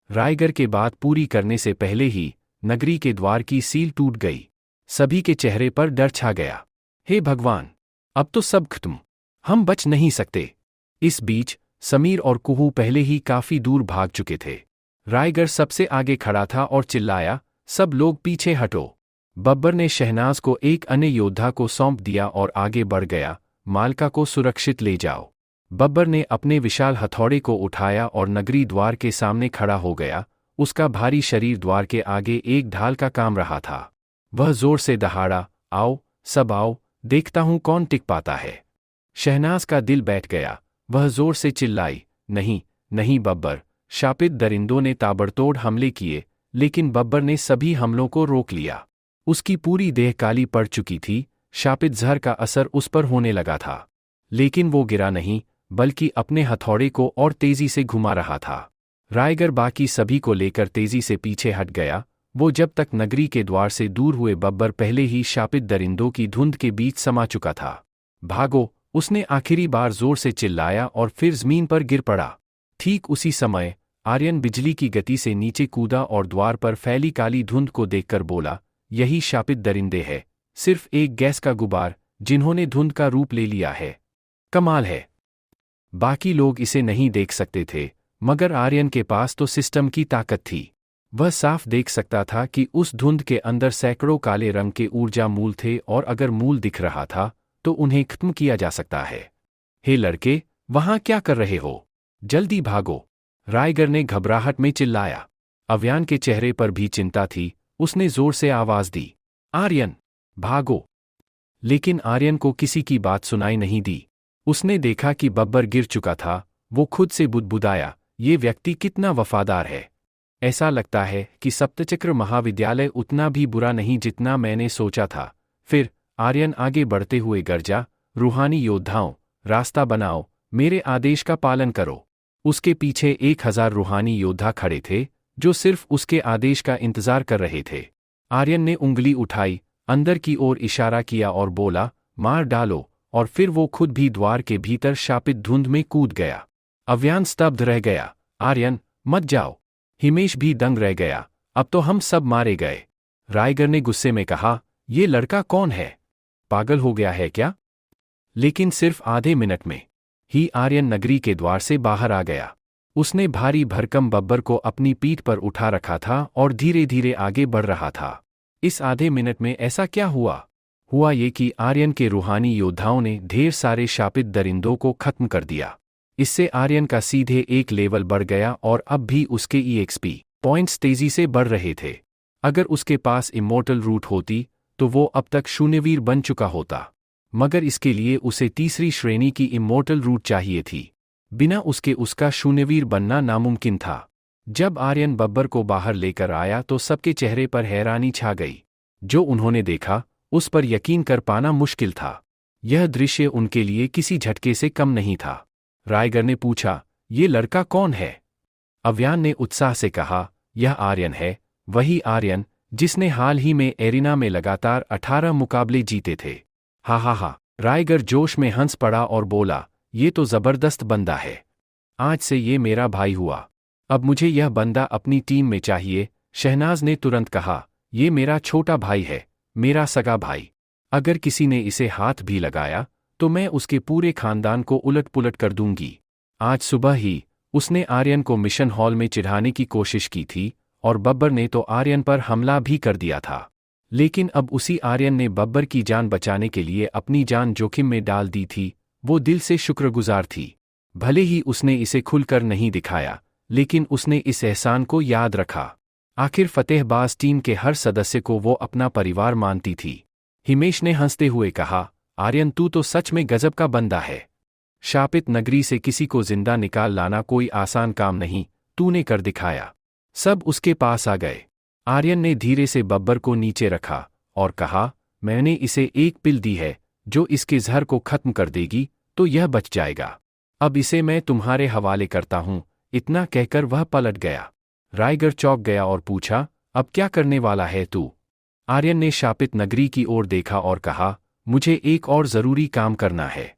रायगर के बात पूरी करने से पहले ही नगरी के द्वार की सील टूट गई। सभी के चेहरे पर डर छा गया। हे भगवान, अब तो सब खत्म, हम बच नहीं सकते। इस बीच समीर और कुहू पहले ही काफी दूर भाग चुके थे। रायगर सबसे आगे खड़ा था और चिल्लाया, सब लोग पीछे हटो। बब्बर ने शहनाज को एक अन्य योद्धा को सौंप दिया और आगे बढ़ गया, मालका को सुरक्षित ले जाओ। बब्बर ने अपने विशाल हथौड़े को उठाया और नगरी द्वार के सामने खड़ा हो गया। उसका भारी शरीर द्वार के आगे एक ढाल का काम रहा था। वह जोर से दहाड़ा, आओ सब आओ, देखता हूं कौन टिक पाता है। शहनाज का दिल बैठ गया। वह जोर से चिल्लाई, नहीं नहीं बब्बर। शापित दरिंदों ने ताबड़तोड़ हमले किए, लेकिन बब्बर ने सभी हमलों को रोक लिया। उसकी पूरी देह काली पड़ चुकी थी। शापित जहर का असर उस पर होने लगा था, लेकिन वो गिरा नहीं, बल्कि अपने हथौड़े को और तेजी से घुमा रहा था। रायगर बाकी सभी को लेकर तेजी से पीछे हट गया। वो जब तक नगरी के द्वार से दूर हुए बब्बर पहले ही शापित दरिंदों की धुंध के बीच समा चुका था। भागो, उसने आखिरी बार जोर से चिल्लाया और फिर जमीन पर गिर पड़ा। ठीक उसी समय आर्यन बिजली की गति से नीचे कूदा और द्वार पर फैली काली धुंध को देखकर बोला, यही शापित दरिंदे है, सिर्फ एक गैस का गुबार, जिन्होंने धुंध का रूप ले लिया है। कमाल है। बाकी लोग इसे नहीं देख सकते थे, मगर आर्यन के पास तो सिस्टम की ताकत थी। वह साफ देख सकता था कि उस धुंध के अंदर सैकड़ों काले रंग के ऊर्जा मूल थे और अगर मूल दिख रहा था तो उन्हें खत्म किया जा सकता है। हे लड़के, वहां क्या कर रहे हो? जल्दी भागो, रायगर ने घबराहट में चिल्लाया। अव्यान के चेहरे पर भी चिंता थी। उसने जोर से आवाज दी, आर्यन भागो। लेकिन आर्यन को किसी की बात सुनाई नहीं दी। उसने देखा कि बब्बर गिर चुका था। वो खुद से बुदबुदाया, ये व्यक्ति कितना वफादार है। ऐसा लगता है कि सप्तचक्र महाविद्यालय उतना भी बुरा नहीं जितना मैंने सोचा था। फिर आर्यन आगे बढ़ते हुए गर्जा, रूहानी योद्धाओं, रास्ता बनाओ, मेरे आदेश का पालन करो। उसके पीछे 1000 रूहानी योद्धा खड़े थे, जो सिर्फ उसके आदेश का इंतजार कर रहे थे। आर्यन ने उंगली उठाई, अंदर की ओर इशारा किया और बोला, मार डालो, और फिर वो खुद भी द्वार के भीतर शापित धुंध में कूद गया। अव्यान स्तब्ध रह गया। आर्यन, मत जाओ। हिमेश भी दंग रह गया, अब तो हम सब मारे गए। रायगर ने गुस्से में कहा, ये लड़का कौन है? पागल हो गया है क्या? लेकिन सिर्फ आधे मिनट में ही आर्यन नगरी के द्वार से बाहर आ गया। उसने भारी भरकम बब्बर को अपनी पीठ पर उठा रखा था और धीरे धीरे आगे बढ़ रहा था। इस आधे मिनट में ऐसा क्या हुआ? हुआ ये कि आर्यन के रूहानी योद्धाओं ने ढेर सारे शापित दरिंदों को खत्म कर दिया। इससे आर्यन का सीधे एक लेवल बढ़ गया और अब भी उसके EXP पॉइंट्स तेजी से बढ़ रहे थे। अगर उसके पास इमोर्टल रूट होती तो वो अब तक शून्यवीर बन चुका होता, मगर इसके लिए उसे तीसरी श्रेणी की इमोर्टल रूट चाहिए थी। बिना उसके उसका शून्यवीर बनना नामुमकिन था। जब आर्यन बब्बर को बाहर लेकर आया तो सबके चेहरे पर हैरानी छा गई। जो उन्होंने देखा उस पर यकीन कर पाना मुश्किल था। यह दृश्य उनके लिए किसी झटके से कम नहीं था। रायगर ने पूछा, ये लड़का कौन है? अव्यान ने उत्साह से कहा, यह आर्यन है, वही आर्यन जिसने हाल ही में एरिना में लगातार 18 मुकाबले जीते थे। हा हा हा। रायगर जोश में हंस पड़ा और बोला, ये तो जबरदस्त बंदा है। आज से ये मेरा भाई हुआ। अब मुझे यह बंदा अपनी टीम में चाहिए। शहनाज ने तुरंत कहा, ये मेरा छोटा भाई है, मेरा सगा भाई। अगर किसी ने इसे हाथ भी लगाया तो मैं उसके पूरे खानदान को उलट पुलट कर दूंगी। आज सुबह ही उसने आर्यन को मिशन हॉल में चिढ़ाने की कोशिश की थी और बब्बर ने तो आर्यन पर हमला भी कर दिया था। लेकिन अब उसी आर्यन ने बब्बर की जान बचाने के लिए अपनी जान जोखिम में डाल दी थी। वो दिल से शुक्रगुजार थी। भले ही उसने इसे खुलकर नहीं दिखाया, लेकिन उसने इस एहसान को याद रखा। आखिर फतेहबाज टीम के हर सदस्य को वो अपना परिवार मानती थी। हिमेश ने हंसते हुए कहा, आर्यन तू तो सच में गजब का बंदा है। शापित नगरी से किसी को जिंदा निकाल लाना कोई आसान काम नहीं, तूने कर दिखाया। सब उसके पास आ गए। आर्यन ने धीरे से बब्बर को नीचे रखा और कहा, मैंने इसे एक पिल दी है जो इसके जहर को खत्म कर देगी, तो यह बच जाएगा। अब इसे मैं तुम्हारे हवाले करता हूं। इतना कहकर वह पलट गया। रायगर चौंक गया और पूछा, अब क्या करने वाला है तू? आर्यन ने शापित नगरी की ओर देखा और कहा, मुझे एक और जरूरी काम करना है।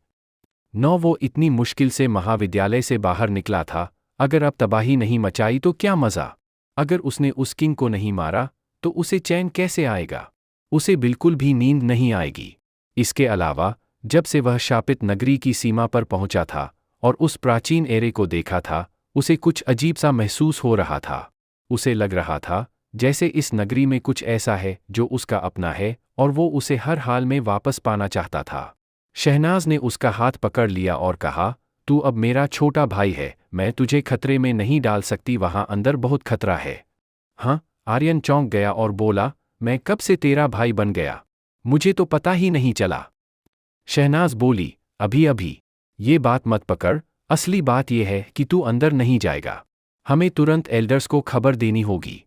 वो इतनी मुश्किल से महाविद्यालय से बाहर निकला था। अगर अब तबाही नहीं मचाई तो क्या मजा? अगर उसने उस किंग को नहीं मारा तो उसे चैन कैसे आएगा? उसे बिल्कुल भी नींद नहीं आएगी। इसके अलावा जब से वह शापित नगरी की सीमा पर पहुंचा था और उस प्राचीन एरे को देखा था, उसे कुछ अजीब सा महसूस हो रहा था। उसे लग रहा था जैसे इस नगरी में कुछ ऐसा है जो उसका अपना है और वो उसे हर हाल में वापस पाना चाहता था। शहनाज ने उसका हाथ पकड़ लिया और कहा, तू अब मेरा छोटा भाई है, मैं तुझे खतरे में नहीं डाल सकती, वहां अंदर बहुत खतरा है। हाँ? आर्यन चौंक गया और बोला, मैं कब से तेरा भाई बन गया? मुझे तो पता ही नहीं चला। शहनाज बोली, अभी अभी। ये बात मत पकड़, असली बात यह है कि तू अंदर नहीं जाएगा। हमें तुरंत एल्डर्स को खबर देनी होगी।